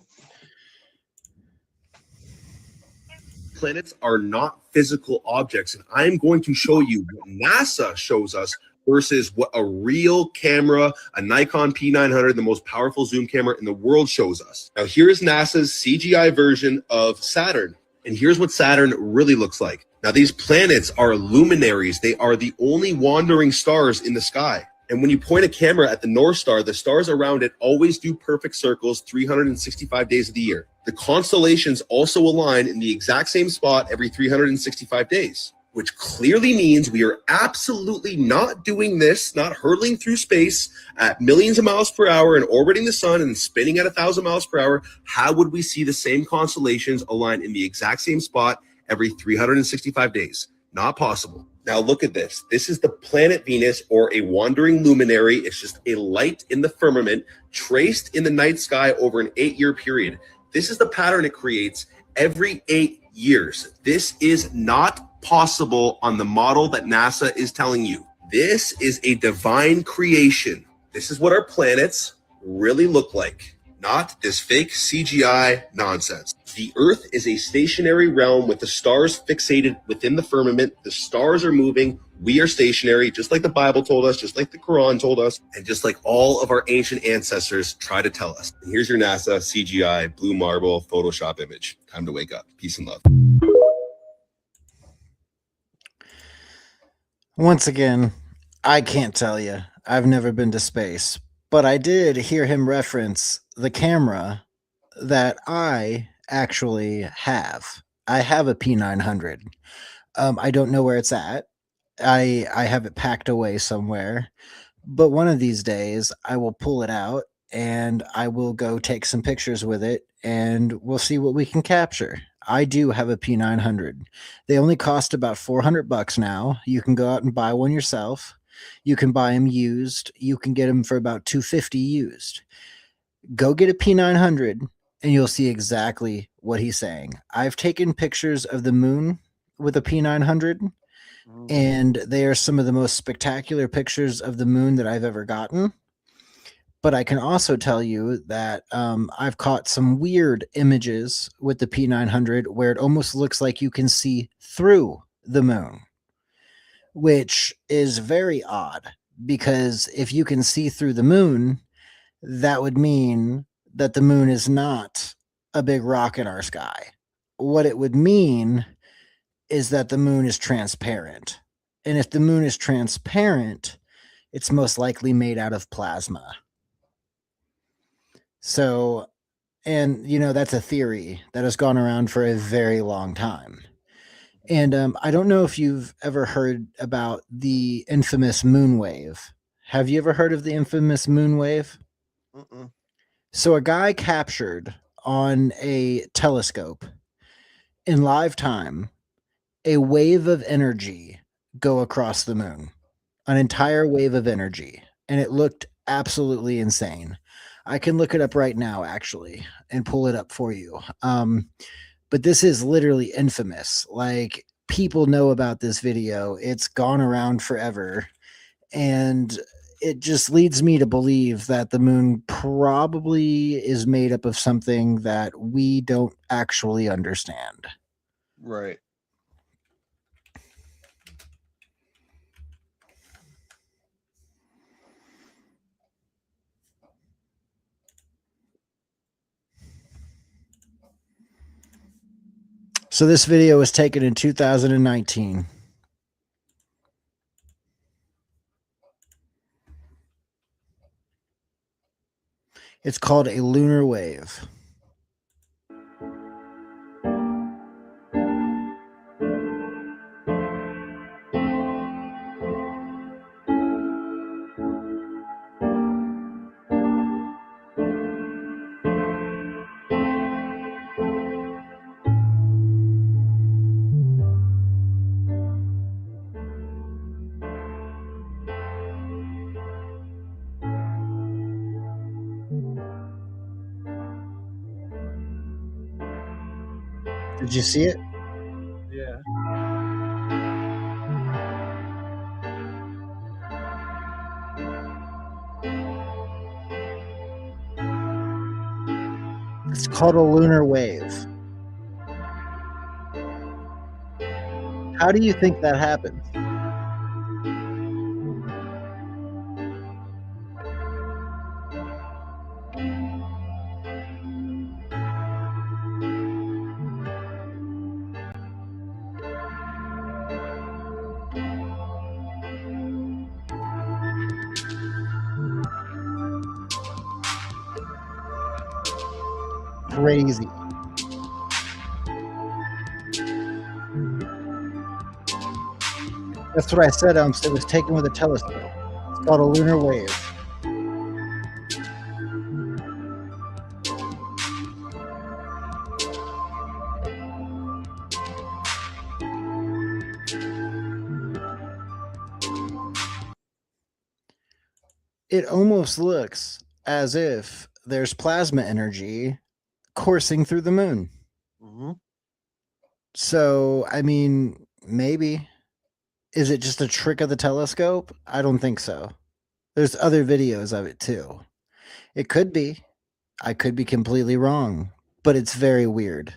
Planets are not physical objects, and I'm going to show you what NASA shows us versus what a real camera, a Nikon P900, the most powerful zoom camera in the world, shows us. Now, here's NASA's CGI version of Saturn, and here's what Saturn really looks like. Now, these planets are luminaries. They are the only wandering stars in the sky. And when you point a camera at the North Star, the stars around it always do perfect circles 365 days of the year. The constellations also align in the exact same spot every 365 days, which clearly means we are absolutely not doing this, not hurtling through space at millions of miles per hour and orbiting the sun and spinning at 1,000 miles per hour. How would we see the same constellations align in the exact same spot every 365 days? Not possible. Now look at this. This is the planet Venus, or a wandering luminary. It's just a light in the firmament traced in the night sky over an 8-year period. This is the pattern it creates every 8 years. This is not possible on the model that NASA is telling you. This is a divine creation. This is what our planets really look like, not this fake CGI nonsense. The Earth is a stationary realm with the stars fixated within the firmament. The stars are moving. We are stationary, just like the Bible told us, just like the Quran told us, and just like all of our ancient ancestors try to tell us. And here's your NASA CGI blue marble Photoshop image. Time to wake up. Peace and love. Once again, I can't tell you. I've never been to space, but I did hear him reference the camera that I actually have. I have a P900. I don't know where it's at. I have it packed away somewhere, but one of these days I will pull it out and I will go take some pictures with it and we'll see what we can capture. I do have a P900. They only cost about $400 now. You can go out and buy one yourself. You can buy them used. You can get them for about $250 used. Go get a P900 and you'll see exactly what he's saying. I've taken pictures of the moon with a P900, and they are some of the most spectacular pictures of the moon that I've ever gotten. But I can also tell you that I've caught some weird images with the P900 where it almost looks like you can see through the moon, which is very odd, because if you can see through the moon, that would mean that the moon is not a big rock in our sky. What it would mean is that the moon is transparent. And if the moon is transparent, it's most likely made out of plasma. So, and you know, that's a theory that has gone around for a very long time. And I don't know if you've ever heard about the infamous moon wave. Have you ever heard of the infamous moon wave? So a guy captured on a telescope in live time a wave of energy go across the moon, an entire wave of energy, and it looked absolutely insane. I can look it up right now, actually, and pull it up for you. But this is literally infamous. Like, people know about this video. It's gone around forever. And it just leads me to believe that the moon probably is made up of something that we don't actually understand. Right. So this video was taken in 2019. It's called a lunar wave. Did you see it? Yeah. It's called a lunar wave. How do you think that happens? Crazy. That's what I said. It was taken with a telescope. It's called a lunar wave. it almost looks as if there's plasma energy coursing through the moon. Mm-hmm. So, I mean, maybe. Is it just a trick of the telescope? I don't think so. There's other videos of it too. It could be. I could be completely wrong, but it's very weird.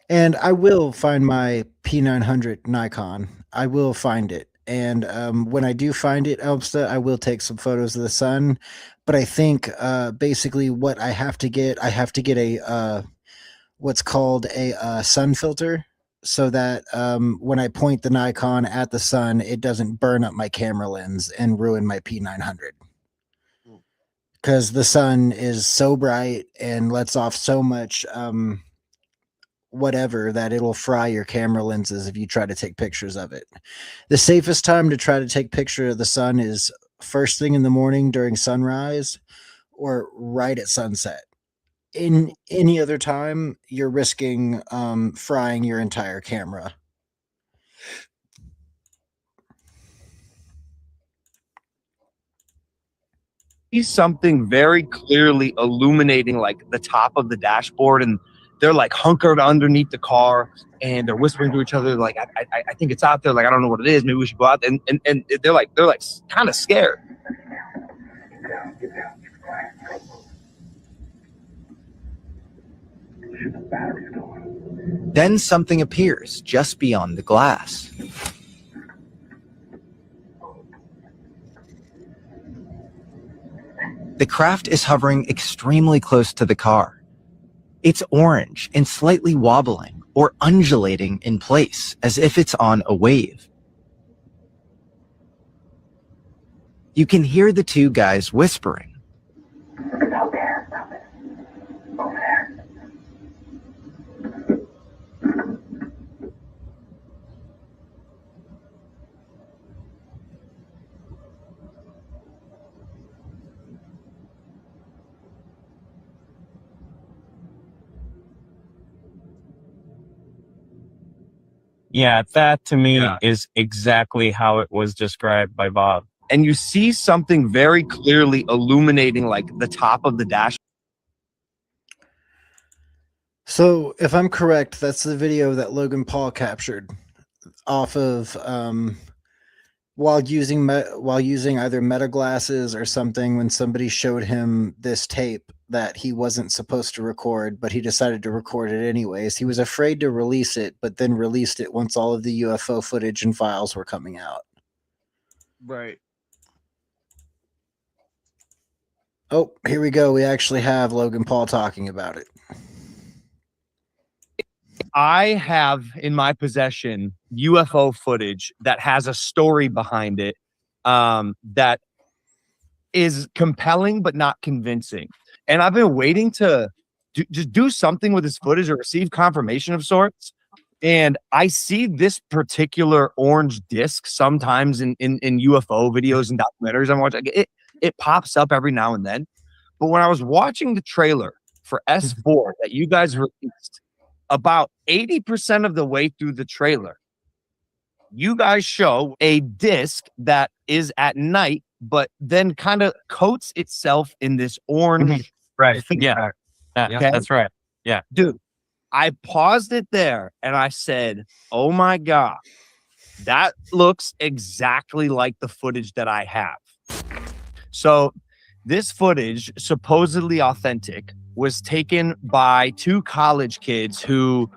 And I will find my P900 Nikon. I will find it. And when I do find it, Elmsta, I will take some photos of the sun. But I think basically what I have to get a what's called a sun filter, so that when I point the Nikon at the sun, it doesn't burn up my camera lens and ruin my P900. Because the sun is so bright and lets off so much whatever that it'll fry your camera lenses if you try to take pictures of it. The safest time to try to take picture of the sun is first thing in the morning during sunrise or right at sunset. In any other time, you're risking frying your entire camera. See something very clearly illuminating like the top of the dashboard, and they're like hunkered underneath the car and they're whispering to each other like, I think it's out there, like I don't know what it is, maybe we should go out, and they're like kind of scared. Then something appears just beyond the glass. The craft is hovering extremely close to the car. It's orange and slightly wobbling or undulating in place as if it's on a wave. You can hear the two guys whispering. Yeah, that to me is exactly how it was described by Bob. And you see something very clearly illuminating like the top of the dash. So, if I'm correct, that's the video that Logan Paul captured off of while using either meta glasses or something, when somebody showed him this tape that he wasn't supposed to record, but he decided to record it anyways. He was afraid to release it, but then released it once all of the UFO footage and files were coming out. Right. Oh, here we go. We actually have Logan Paul talking about it. I have in my possession UFO footage that has a story behind it that is compelling but not convincing. And I've been waiting to just do something with this footage or receive confirmation of sorts. And I see this particular orange disc sometimes in UFO videos and documentaries I'm watching. It pops up every now and then. But when I was watching the trailer for S4 that you guys released, about 80% of the way through the trailer, you guys show a disc that is at night, but then kind of coats itself in this orange. Right. Yeah. Okay? That's right. Yeah. Dude, I paused it there and I said, oh my God, that looks exactly like the footage that I have. So this footage, supposedly authentic, was taken by two college kids who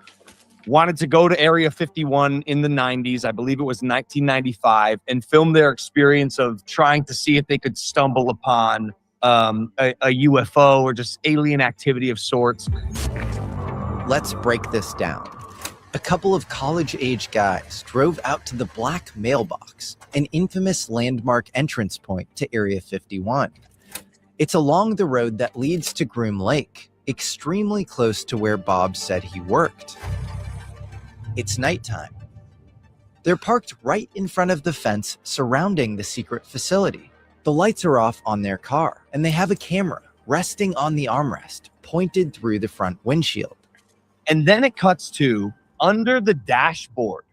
wanted to go to Area 51 in the 90s. I believe it was 1995, and film their experience of trying to see if they could stumble upon a UFO or just alien activity of sorts. Let's break this down. A couple of college-age guys drove out to the Black Mailbox, an infamous landmark entrance point to Area 51. It's along the road that leads to Groom Lake, extremely close to where Bob said he worked. It's nighttime. They're parked right in front of the fence surrounding the secret facility. The lights are off on their car, and they have a camera resting on the armrest, pointed through the front windshield. And then it cuts to under the dashboard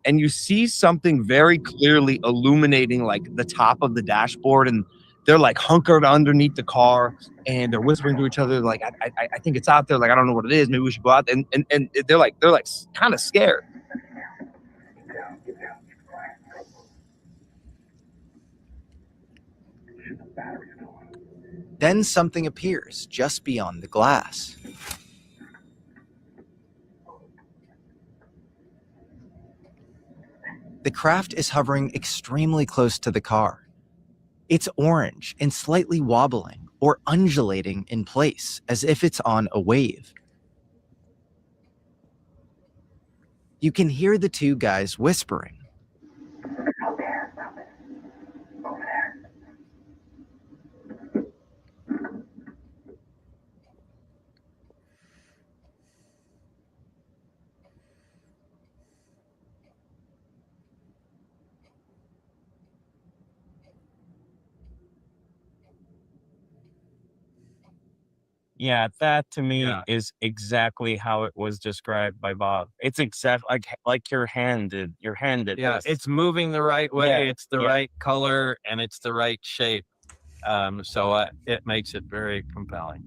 and you see something very clearly illuminating like the top of the dashboard, and they're like hunkered underneath the car and they're whispering to each other like, I think it's out there, like I don't know what it is, maybe we should go out, and they're like kind of scared. Then something appears just beyond the glass. The craft is hovering extremely close to the car. It's orange and slightly wobbling or undulating in place as if it's on a wave. You can hear the two guys whispering. Yeah, that to me is exactly how it was described by Bob. It's exact like you're handed. Yeah, this. it's moving the right way. Yeah, It's the yeah. right color and it's the right shape. So it makes it very compelling.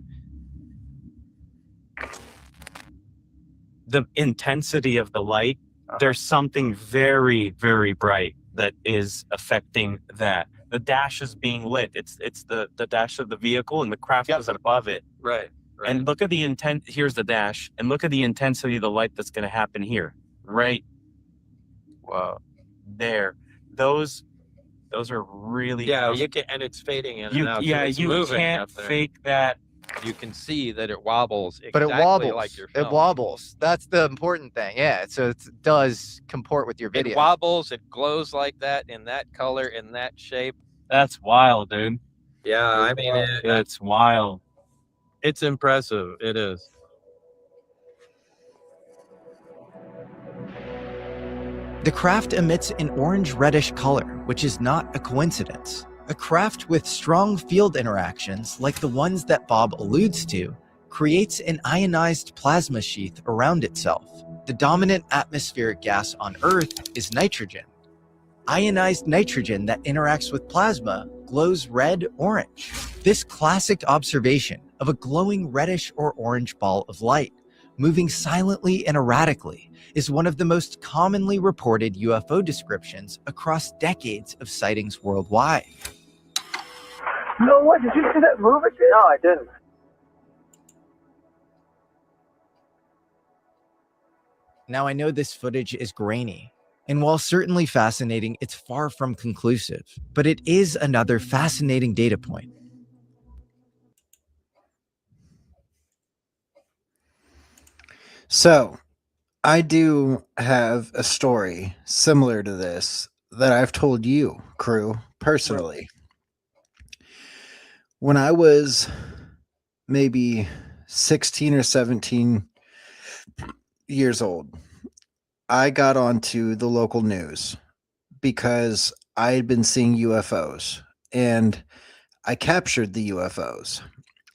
The intensity of the light, there's something very, very bright that is affecting that. The dash is being lit. It's the dash of the vehicle, and the craft is above it. Right. And look at the intent. Here's the dash, and look at the intensity of the light that's going to happen here. Right. Wow. There. Those are really. Yeah, you can, and it's fading in and out. So Yeah, it's you moving can't up there. fake that. You can see that it wobbles. But it exactly wobbles. Like your It film. wobbles. That's the important thing. Yeah, so it does comport with your video. It wobbles. It glows like that in that color in that shape. That's wild, dude. Yeah, I mean It's wild. It's impressive. It is. The craft emits an orange-reddish color, which is not a coincidence. A craft with strong field interactions, like the ones that Bob alludes to, creates an ionized plasma sheath around itself. The dominant atmospheric gas on Earth is nitrogen. Ionized nitrogen that interacts with plasma glows red-orange. This classic observation of a glowing reddish or orange ball of light moving silently and erratically is one of the most commonly reported UFO descriptions across decades of sightings worldwide. No, what? Did you see that movie? No, I didn't. Now, I know this footage is grainy, and while certainly fascinating, it's far from conclusive, but it is another fascinating data point. So, I do have a story similar to this that I've told you, crew, personally. When I was maybe 16 or 17 years old, I got onto the local news because I had been seeing UFOs and I captured the UFOs.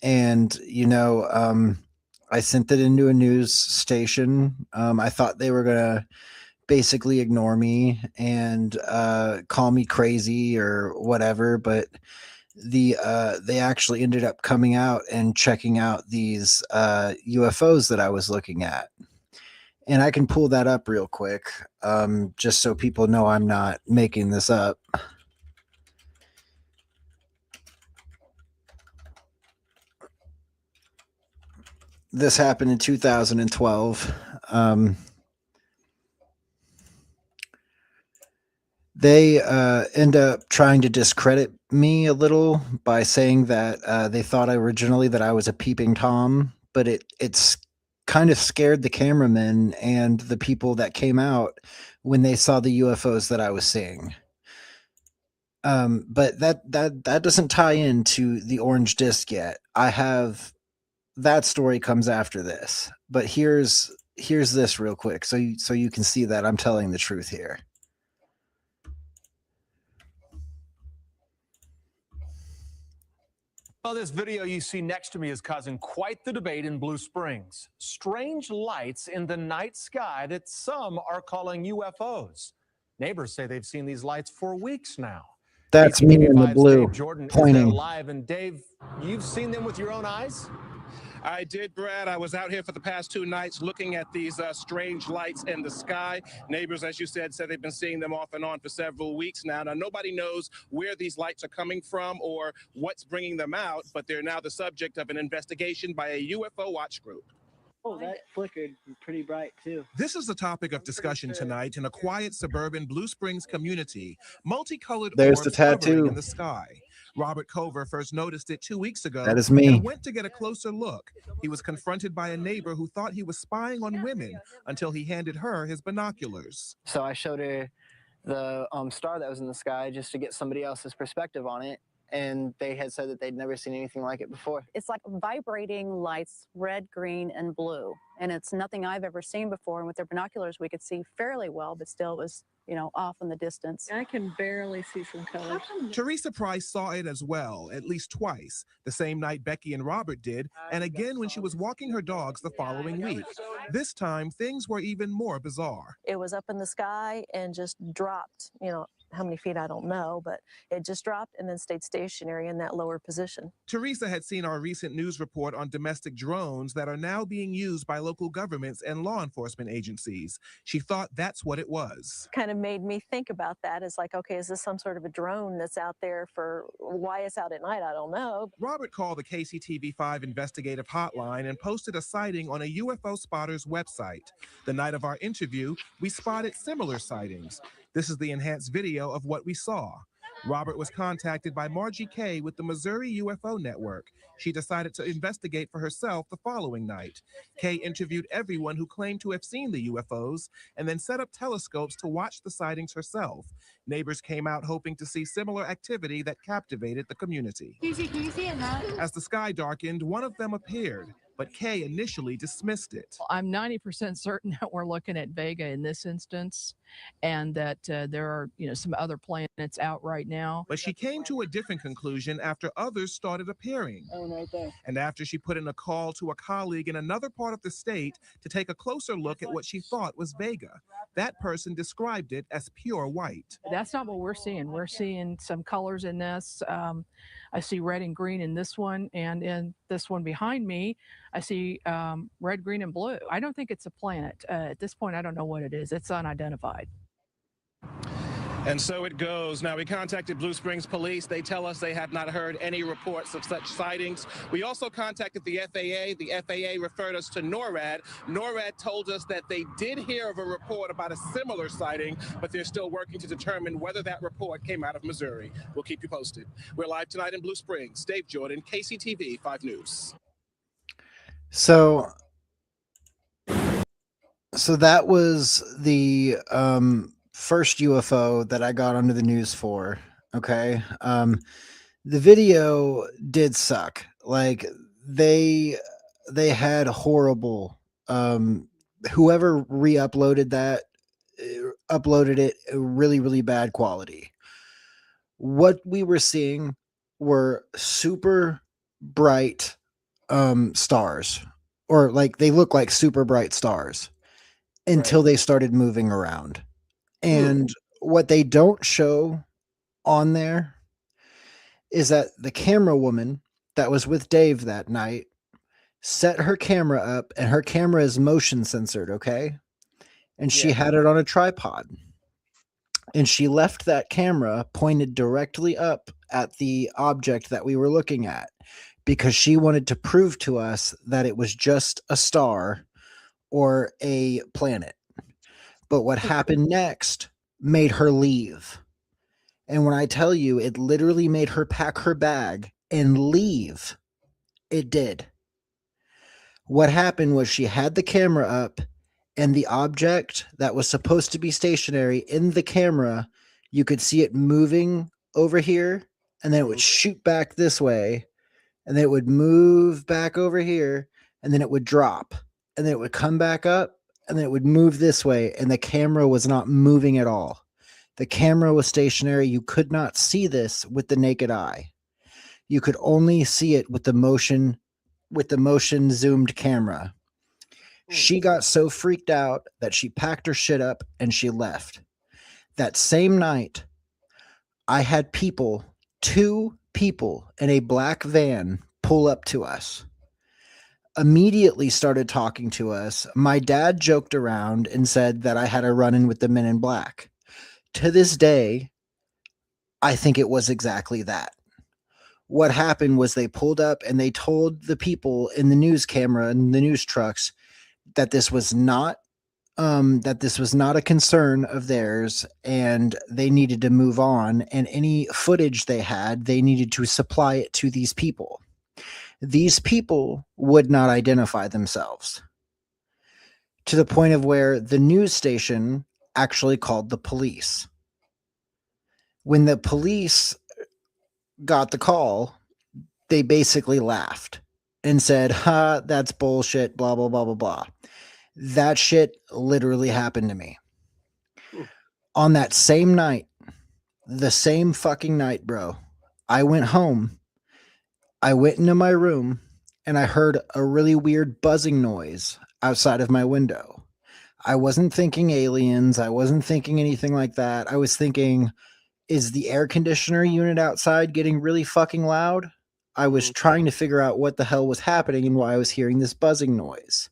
And, I sent it into a news station. I thought they were going to basically ignore me and call me crazy or whatever, but they actually ended up coming out and checking out these UFOs that I was looking at. And I can pull that up real quick, just so people know I'm not making this up. This happened in 2012. They end up trying to discredit me a little by saying that they thought originally that I was a peeping Tom, but it's kind of scared the cameramen and the people that came out when they saw the UFOs that I was seeing. But that doesn't tie into the orange disc yet. I have that story comes after this, but here's this real quick so you can see that I'm telling the truth here. Well, this video you see next to me is causing quite the debate in Blue Springs. Strange lights in the night sky that some are calling UFOs. Neighbors say they've seen these lights for weeks now. That's me in the 5's blue Dave Jordan is pointing. there live. And Dave, you've seen them with your own eyes? I did, Brad. I was out here for the past 2 nights looking at these strange lights in the sky. Neighbors, as you said they've been seeing them off and on for several weeks now. Now, nobody knows where these lights are coming from or what's bringing them out, but they're now the subject of an investigation by a UFO watch group. Oh, that flickered pretty bright too. This is the topic of discussion tonight in a quiet suburban Blue Springs community. Multicolored There's orbs the tattoo. hovering in the sky. Robert Cover first noticed it 2 weeks ago. That is me. And went to get a closer look. He was confronted by a neighbor who thought he was spying on women until he handed her his binoculars. So I showed her the star that was in the sky just to get somebody else's perspective on it. And they had said that they'd never seen anything like it before. It's like vibrating lights, red, green, and blue. And it's nothing I've ever seen before. And with their binoculars, we could see fairly well, but still it was, off in the distance. I can barely see some colors. Teresa Price saw it as well, at least twice, the same night Becky and Robert did, and again when she was walking her dogs the following week. This time, things were even more bizarre. It was up in the sky and just dropped, how many feet, I don't know, but it just dropped and then stayed stationary in that lower position. Teresa had seen our recent news report on domestic drones that are now being used by local governments and law enforcement agencies. She thought that's what it was. Kind of made me think about that. It's like, okay, is this some sort of a drone that's out there for why it's out at night? I don't know. Robert called the KCTV5 investigative hotline and posted a sighting on a UFO spotters website. The night of our interview, we spotted similar sightings. This is the enhanced video of what we saw. Robert was contacted by Margie Kay with the Missouri UFO Network. She decided to investigate for herself the following night. Kay interviewed everyone who claimed to have seen the UFOs and then set up telescopes to watch the sightings herself. Neighbors came out hoping to see similar activity that captivated the community. Can you see it now? As the sky darkened, one of them appeared, but Kay initially dismissed it. I'm 90% certain that we're looking at Vega in this instance, and that there are, some other planets out right now. But she came to a different conclusion after others started appearing. Oh, right there. And after she put in a call to a colleague in another part of the state to take a closer look at what she thought was Vega, that person described it as pure white. That's not what we're seeing. We're seeing some colors in this. I see red and green in this one, and in this one behind me, I see red, green, and blue. I don't think it's a planet. At this point, I don't know what it is. It's unidentified. And so it goes. Now, we contacted Blue Springs Police. They tell us they have not heard any reports of such sightings. We also contacted the FAA. The FAA referred us to NORAD. NORAD told us that they did hear of a report about a similar sighting, but they're still working to determine whether that report came out of Missouri. We'll keep you posted. We're live tonight in Blue Springs. Dave Jordan, KCTV 5 News. So that was the first UFO that I got under the news for. Okay. The video did suck. Like they had horrible, whoever re-uploaded that uploaded it really, really bad quality. What we were seeing were super bright stars, or like they look like super bright stars until they started moving around. And what they don't show on there is that the camera woman that was with Dave that night set her camera up, and her camera is motion censored. Okay. And she had it on a tripod, and she left that camera pointed directly up at the object that we were looking at, because she wanted to prove to us that it was just a star or a planet. But what happened next made her leave. And when I tell you, it literally made her pack her bag and leave. It did. What happened was she had the camera up, and the object that was supposed to be stationary in the camera, you could see it moving over here, and then it would shoot back this way, and then it would move back over here, and then it would drop, and then it would come back up, and then it would move this way, and the camera was not moving at all. The camera was stationary. You could not see this with the naked eye. You could only see it with the motion zoomed camera. She got so freaked out that she packed her shit up and she left. That same night, I had 2 people in a black van pull up to us. Immediately started talking to us. My dad joked around and said that I had a run-in with the men in black. To this day, I think it was exactly that. What happened was they pulled up and they told the people in the news camera and the news trucks that this was not a concern of theirs and they needed to move on, and any footage they had, they needed to supply it to these people. These people would not identify themselves, to the point of where the news station actually called the police. When the police got the call, they basically laughed and said, "Ha, that's bullshit, blah, blah, blah, blah, blah." That shit literally happened to me. On that same night, the same fucking night, bro, I went home. I went into my room and I heard a really weird buzzing noise outside of my window. I wasn't thinking aliens. I wasn't thinking anything like that. I was thinking, is the air conditioner unit outside getting really fucking loud? I was trying to figure out what the hell was happening and why I was hearing this buzzing noise.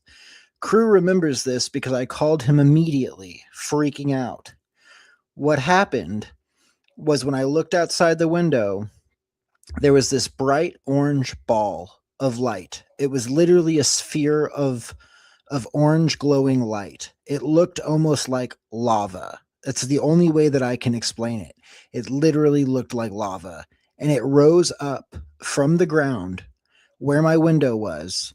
Crew remembers this because I called him immediately, freaking out. What happened was when I looked outside the window, there was this bright orange ball of light. It was literally a sphere of orange glowing light. It looked almost like lava. That's the only way that I can explain it. It literally looked like lava, and it rose up from the ground where my window was,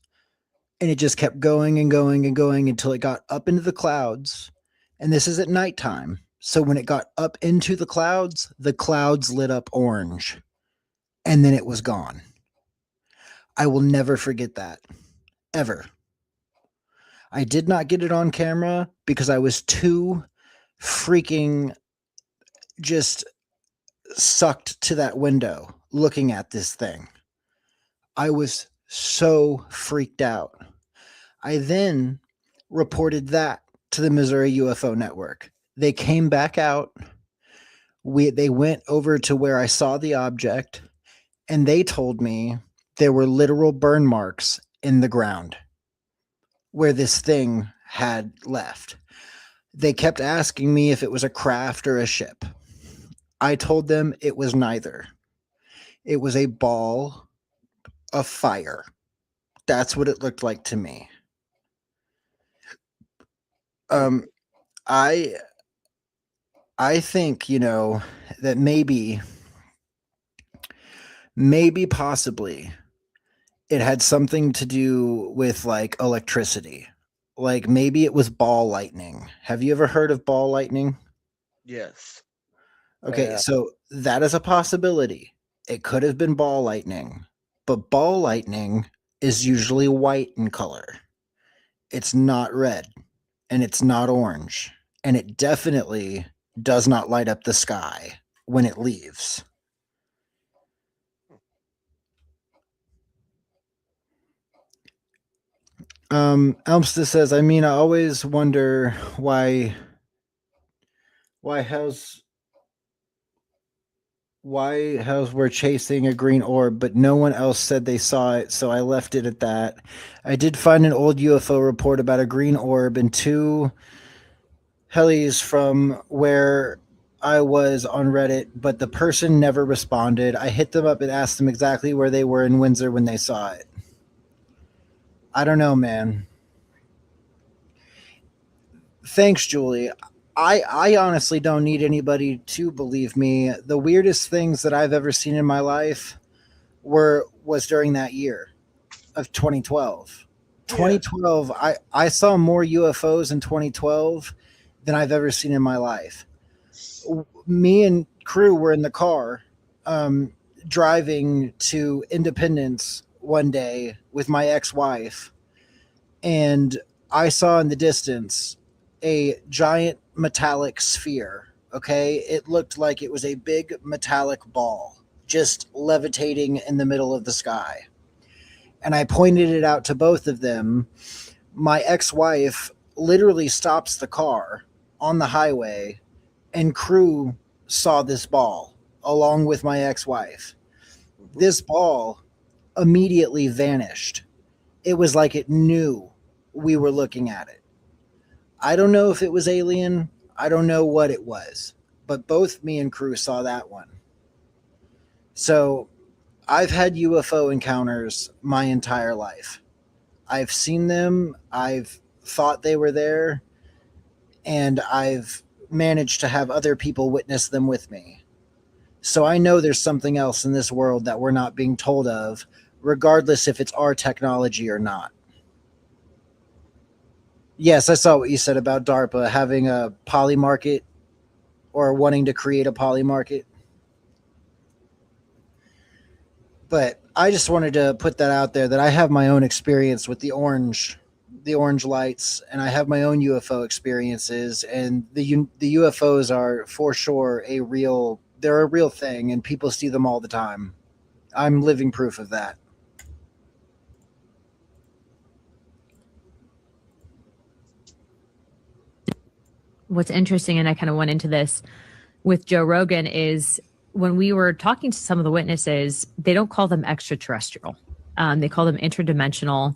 and it just kept going and going and going until it got up into the clouds. And this is at nighttime. So when it got up into the clouds lit up orange, and then it was gone. I will never forget that, ever. I did not get it on camera because I was too freaking just sucked to that window looking at this thing. I was so freaked out. I then reported that to the Missouri UFO Network. They came back out. They went over to where I saw the object, and they told me there were literal burn marks in the ground where this thing had left. They kept asking me if it was a craft or a ship. I told them it was neither. It was a ball of fire. That's what it looked like to me. I think, that maybe possibly it had something to do with like electricity. Like maybe it was ball lightning. Have you ever heard of ball lightning? Yes. Okay, Yeah. so that is a possibility. It could have been ball lightning, but ball lightning is usually white in color. It's not red, and it's not orange, and it definitely does not light up the sky when it leaves. Elmsta says, I always wonder why how's we're chasing a green orb, but no one else said they saw it, so I left it at that. I did find an old UFO report about a green orb and 2 helis from where I was on Reddit, but the person never responded. I hit them up and asked them exactly where they were in Windsor when they saw it. I don't know, man. Thanks, Julie. I honestly don't need anybody to believe me. The weirdest things that I've ever seen in my life was during that year of 2012. 2012, I saw more UFOs in 2012 than I've ever seen in my life. Me and crew were in the car driving to Independence one day with my ex-wife, and I saw in the distance a giant metallic sphere. Okay, it looked like it was a big metallic ball just levitating in the middle of the sky. And I pointed it out to both of them. My ex-wife literally stops the car on the highway, and crew saw this ball along with my ex-wife. This ball immediately vanished. It was like it knew we were looking at it. I don't know if it was alien. I don't know what it was, but both me and crew saw that one. So I've had UFO encounters my entire life. I've seen them. I've thought they were there, and I've managed to have other people witness them with me. So I know there's something else in this world that we're not being told of, regardless if it's our technology or not. Yes, I saw what you said about DARPA having a poly market or wanting to create a poly market. But I just wanted to put that out there that I have my own experience with the orange lights, and I have my own UFO experiences, and the UFOs are for sure they're a real thing, and people see them all the time. I'm living proof of that. What's interesting, and I kind of went into this with Joe Rogan, is when we were talking to some of the witnesses, they don't call them extraterrestrial. They call them interdimensional.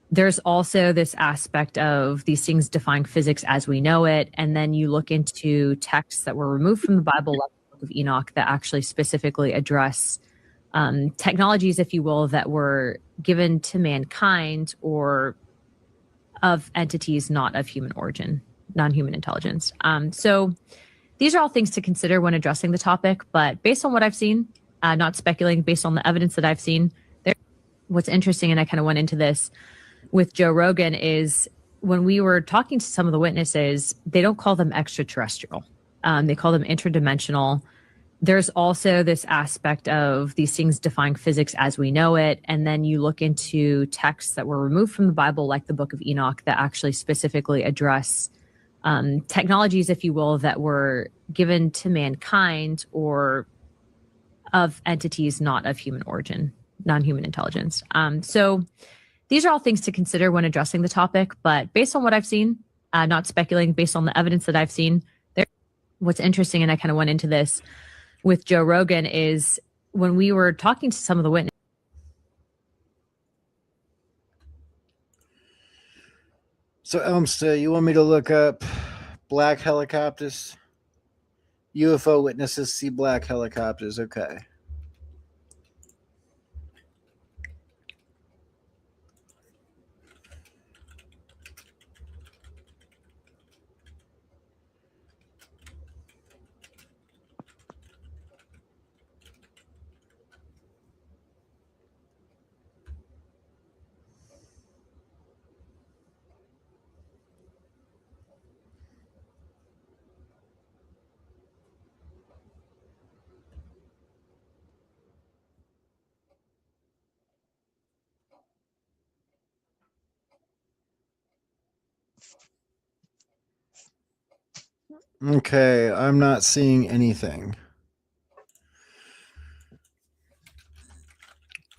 There's also this aspect of these things defying physics as we know it. And then you look into texts that were removed from the Bible, like the Book of Enoch, that actually specifically address technologies, if you will, that were given to mankind or of entities not of human origin, non-human intelligence. So these are all things to consider when addressing the topic. But based on what I've seen, not speculating, based on the evidence that I've seen, what's interesting, and I kind of went into this with Joe Rogan, is when we were talking to some of the witnesses, they don't call them extraterrestrial. They call them interdimensional. There's also this aspect of these things defying physics as we know it. And then you look into texts that were removed from the Bible, like the Book of Enoch, that actually specifically address technologies, if you will, that were given to mankind or of entities not of human origin, non-human intelligence. So these are all things to consider when addressing the topic. But based on what I've seen, not speculating, based on the evidence that I've seen, what's interesting, and I kind of went into this with Joe Rogan, is when we were talking to some of the witnesses. So Elmstead, you want me to look up black helicopters? UFO witnesses see black helicopters. Okay. Okay, I'm not seeing anything.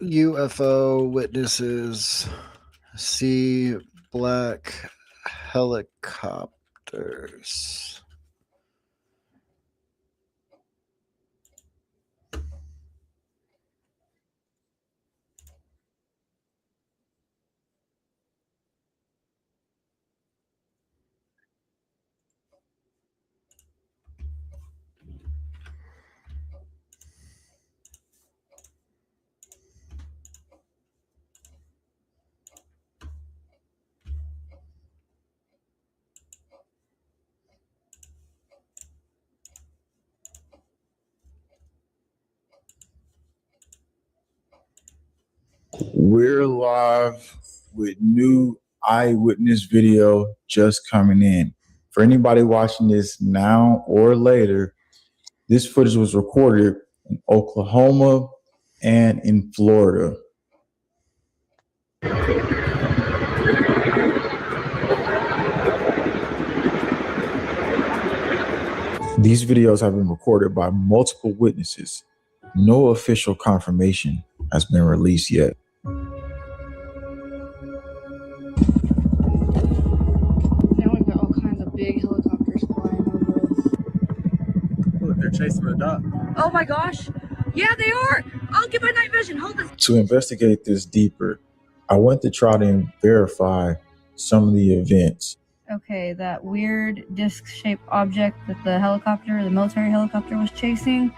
UFO witnesses see black helicopters. We're live with new eyewitness video just coming in. For anybody watching this now or later, this footage was recorded in Oklahoma and in Florida. These videos have been recorded by multiple witnesses. No official confirmation has been released yet. Now we've got all kinds of big helicopters flying over us. Look, they're chasing the duck. Oh my gosh! Yeah, they are! I'll get my night vision. Hold this. To investigate this deeper, I went to try to verify some of the events. Okay, that weird disc-shaped object that the military helicopter was chasing.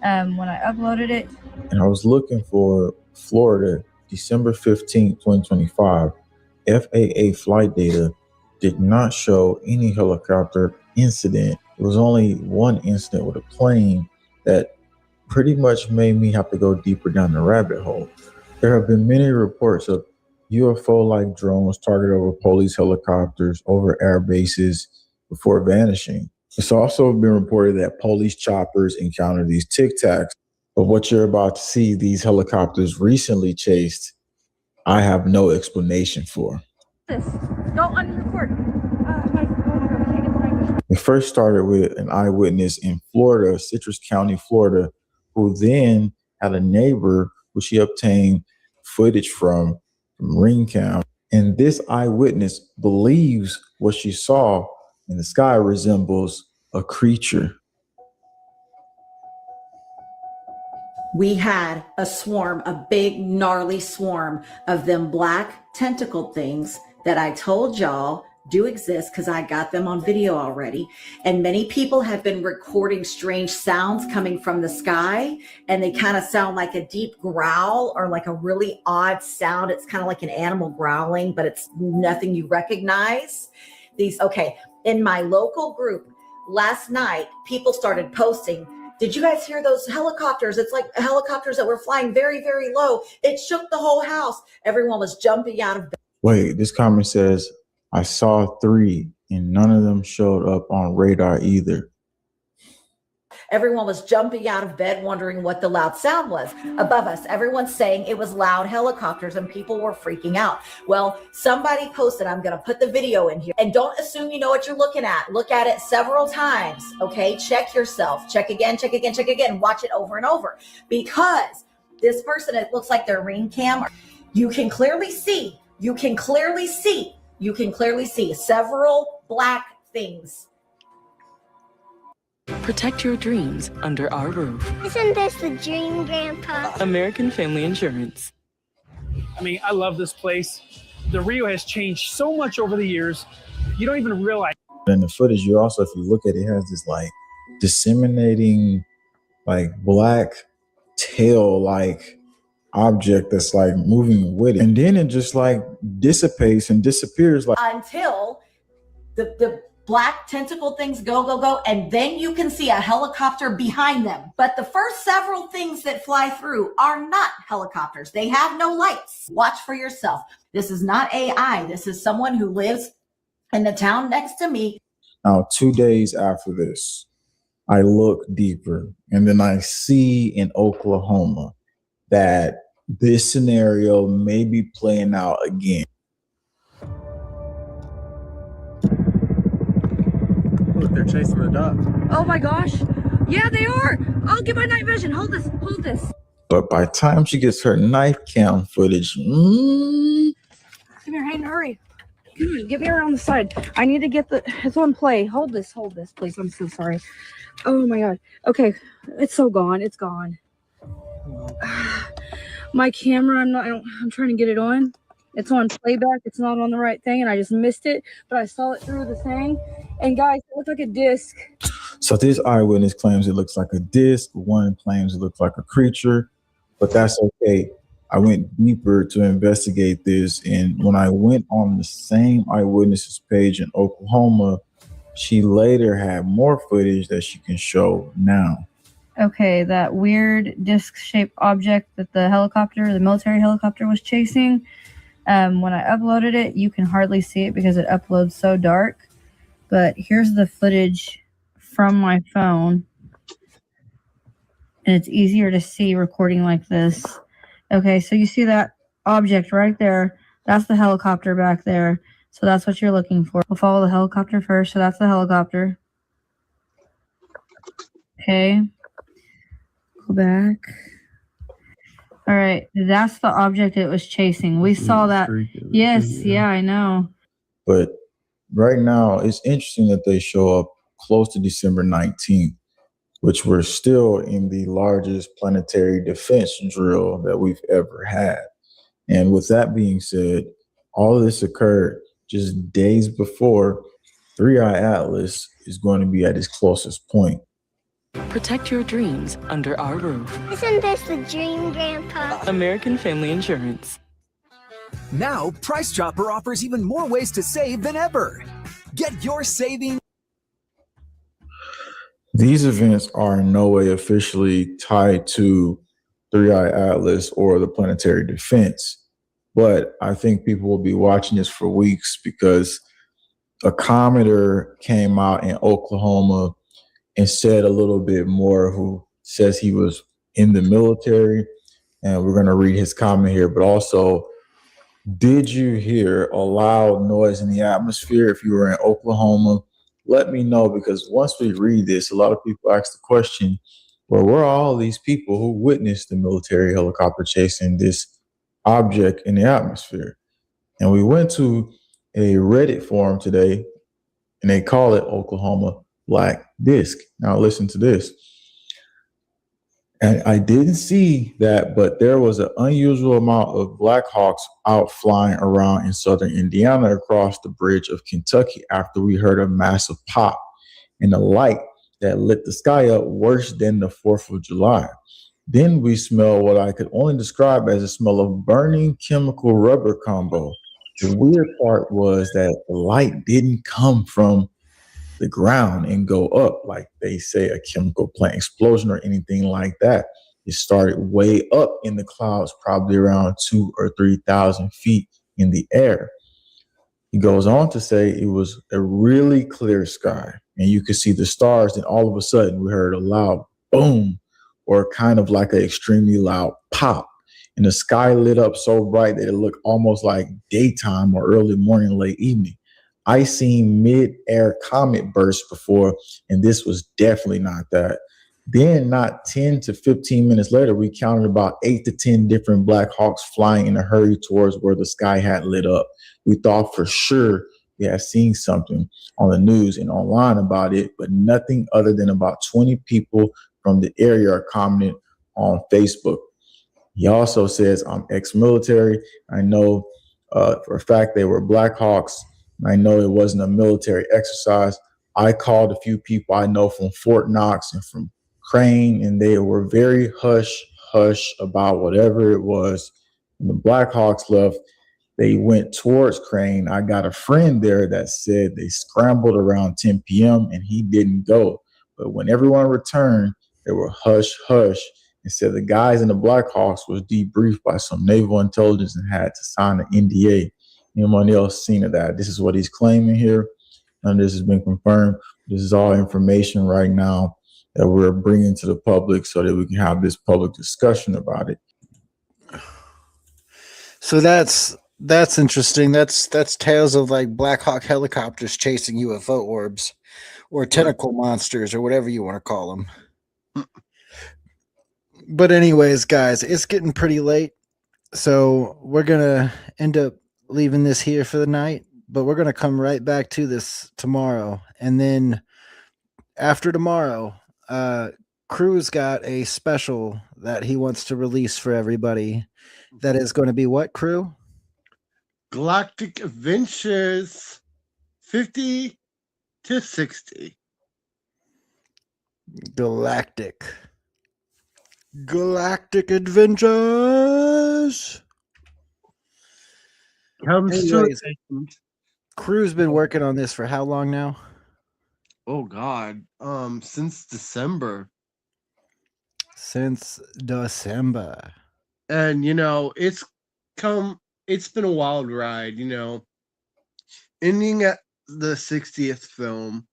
When I uploaded it, And I was looking for Florida, December 15th, 2025. FAA flight data did not show any helicopter incident. It was only one incident with a plane that pretty much made me have to go deeper down the rabbit hole. There have been many reports of UFO-like drones targeted over police helicopters, over air bases before vanishing. It's also been reported that police choppers encounter these Tic Tacs. But what you're about to see, these helicopters recently chased, I have no explanation for. this. Don't let me record. It first started with an eyewitness in Florida, Citrus County, Florida, who then had a neighbor who she obtained footage from ring cam. And this eyewitness believes what she saw in the sky resembles a creature. We had a swarm, a big gnarly swarm of them black tentacled things that I told y'all do exist because I got them on video already. And many people have been recording strange sounds coming from the sky, and they kind of sound like a deep growl or like a really odd sound. It's kind of like an animal growling, but it's nothing you recognize. In my local group last night, people started posting, did you guys hear those helicopters? It's like helicopters that were flying very, very low. It shook the whole house. Everyone was jumping out of bed. Wait, this comment says, I saw 3 and none of them showed up on radar either. Everyone was jumping out of bed wondering what the loud sound was. Above us, everyone's saying it was loud helicopters and people were freaking out. Well, somebody posted, I'm going to put the video in here. And don't assume you know what you're looking at. Look at it several times, okay? Check yourself. Check again, check again, check again. Watch it over and over. Because this person, it looks like their ring cam. You can clearly see several black things. Protect your dreams under our roof. Isn't this the dream, Grandpa? American Family Insurance. I mean, I love this place. The Rio has changed so much over the years. You don't even realize. In the footage, you also, if you look at it, it has this like disseminating, like black tail, like object that's like moving with it. And then it just like dissipates and disappears. Like until the black tentacle things go, and then you can see a helicopter behind them. But the first several things that fly through are not helicopters. They have no lights. Watch for yourself. This is not AI. This is someone who lives in the town next to me. Now, 2 days after this, I look deeper and then I see in Oklahoma that this scenario may be playing out again. Look, they're chasing the duck. oh my gosh! Yeah, they are! I'll get my night vision. Hold this. But by the time she gets her knife cam footage, Come here, Hayden, hurry. Come on, get me around the side. I need to get it's on play. Hold this, please. I'm so sorry. Oh my God. Okay, it's so gone. It's gone. My camera, I'm trying to get it on. It's on playback. It's not on the right thing, and I just missed it, but I saw it through the thing. And guys, it looked like a disc. so this eyewitness claims it looks like a disc. One claims it looks like a creature, but that's okay. I went deeper to investigate this, and when I went on the same eyewitness's page in Oklahoma, she later had more footage that she can show now. Okay, that weird disc-shaped object that the military helicopter was chasing. When I uploaded it, you can hardly see it because it uploads so dark. But here's the footage from my phone. And it's easier to see recording like this. Okay, so you see that object right there. That's the helicopter back there. So that's what you're looking for. We'll follow the helicopter first. So that's the helicopter. Okay. Go Go back. All right, that's the object it was chasing. We saw that. Yes, yeah, I know. But right now, it's interesting that they show up close to December 19th, which we're still in the largest planetary defense drill that we've ever had. And with that being said, all of this occurred just days before 3i Atlas is going to be at its closest point. Protect your dreams under our roof. Isn't this the dream, Grandpa? American Family Insurance. Now, Price Chopper offers even more ways to save than ever. Get your savings. These events are in no way officially tied to 3i Atlas or the planetary defense, but I think people will be watching this for weeks because a commenter came out in Oklahoma and said a little bit more, who says he was in the military, and we're going to read his comment here. But also, did you hear a loud noise in the atmosphere? If you were in Oklahoma, let me know, because once we read this, a lot of people ask the question, well, where are all these people who witnessed the military helicopter chasing this object in the atmosphere? And we went to a Reddit forum today, and they call it Oklahoma Black Disc. Now listen to this. And I didn't see that, but there was an unusual amount of Black Hawks out flying around in southern Indiana across the bridge of Kentucky after we heard a massive pop and a light that lit the sky up worse than the 4th of July. Then we smelled what I could only describe as a smell of burning chemical rubber combo. The weird part was that the light didn't come from the ground and go up like they say a chemical plant explosion or anything like that. It started way up in the clouds, probably around 2,000 or 3,000 feet in the air. He goes on to say it was a really clear sky and you could see the stars. And all of a sudden we heard a loud boom, or kind of like an extremely loud pop. And the sky lit up so bright that it looked almost like daytime or early morning, late evening. I seen mid-air comet bursts before, and this was definitely not that. Then not 10 to 15 minutes later, we counted about 8 to 10 different Black Hawks flying in a hurry towards where the sky had lit up. We thought for sure we had seen something on the news and online about it, but nothing other than about 20 people from the area are commenting on Facebook. He also says, I'm ex-military. I know for a fact they were Black Hawks. I know it wasn't a military exercise. I called a few people I know from Fort Knox and from Crane, and they were very hush about whatever it was. When the Black Hawks left, they went towards Crane. I got a friend there that said they scrambled around 10 p.m. and he didn't go. But when everyone returned, they were hush and said the guys in the Black Hawks was debriefed by some naval intelligence and had to sign an NDA. Anyone else seen of that? This is what he's claiming here. None of this has been confirmed. This is all information right now that we're bringing to the public so that we can have this public discussion about it. So that's interesting. That's tales of like Black Hawk helicopters chasing UFO orbs or tentacle monsters or whatever you want to call them. But anyways, guys, it's getting pretty late. So we're going to end up leaving this here for the night, but we're going to come right back to this tomorrow. And then after tomorrow, Crew's got a special that he wants to release for everybody. That is going to be what, Crew? Galactic Adventures 50 to 60. Galactic Adventures. Anyways, Crew's been working on this for how long now? Oh God, since December. Since December. And it's been a wild ride, Ending at the 60th film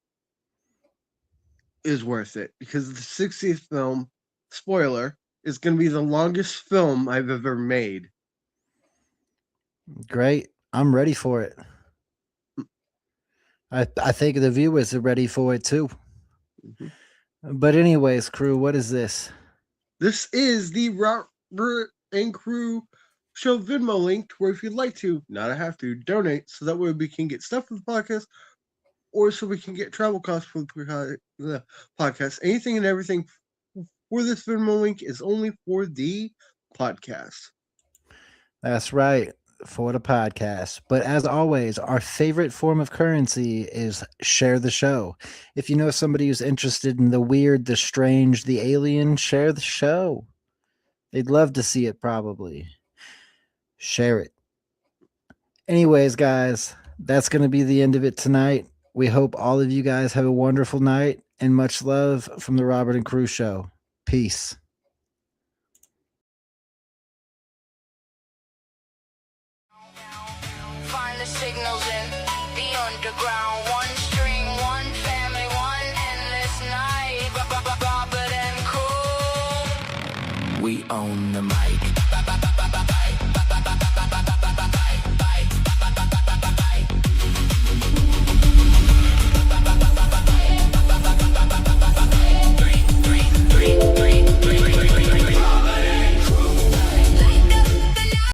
is worth it because the 60th film, spoiler, is going to be the longest film I've ever made. Great. I'm ready for it. I think the viewers are ready for it too. Mm-hmm. But anyways, Crew, what is this? This is the Robert and Crew Show Venmo link, where if you'd like to, not have to, donate, so that way we can get stuff for the podcast, or so we can get travel costs for the podcast. Anything and everything for this Venmo link is only for the podcast. That's right, for the podcast. But as always, our favorite form of currency is share the show. If you know somebody who's interested in the weird, the strange, the alien, share the show. They'd love to see it, probably. Share it. Anyways, guys, that's going to be the end of it tonight. We hope all of you guys have a wonderful night, and much love from the Robert and Crew Show. Peace. Find the signals in the underground. One string, one family, one endless night. Robert and Crew. We own the mic.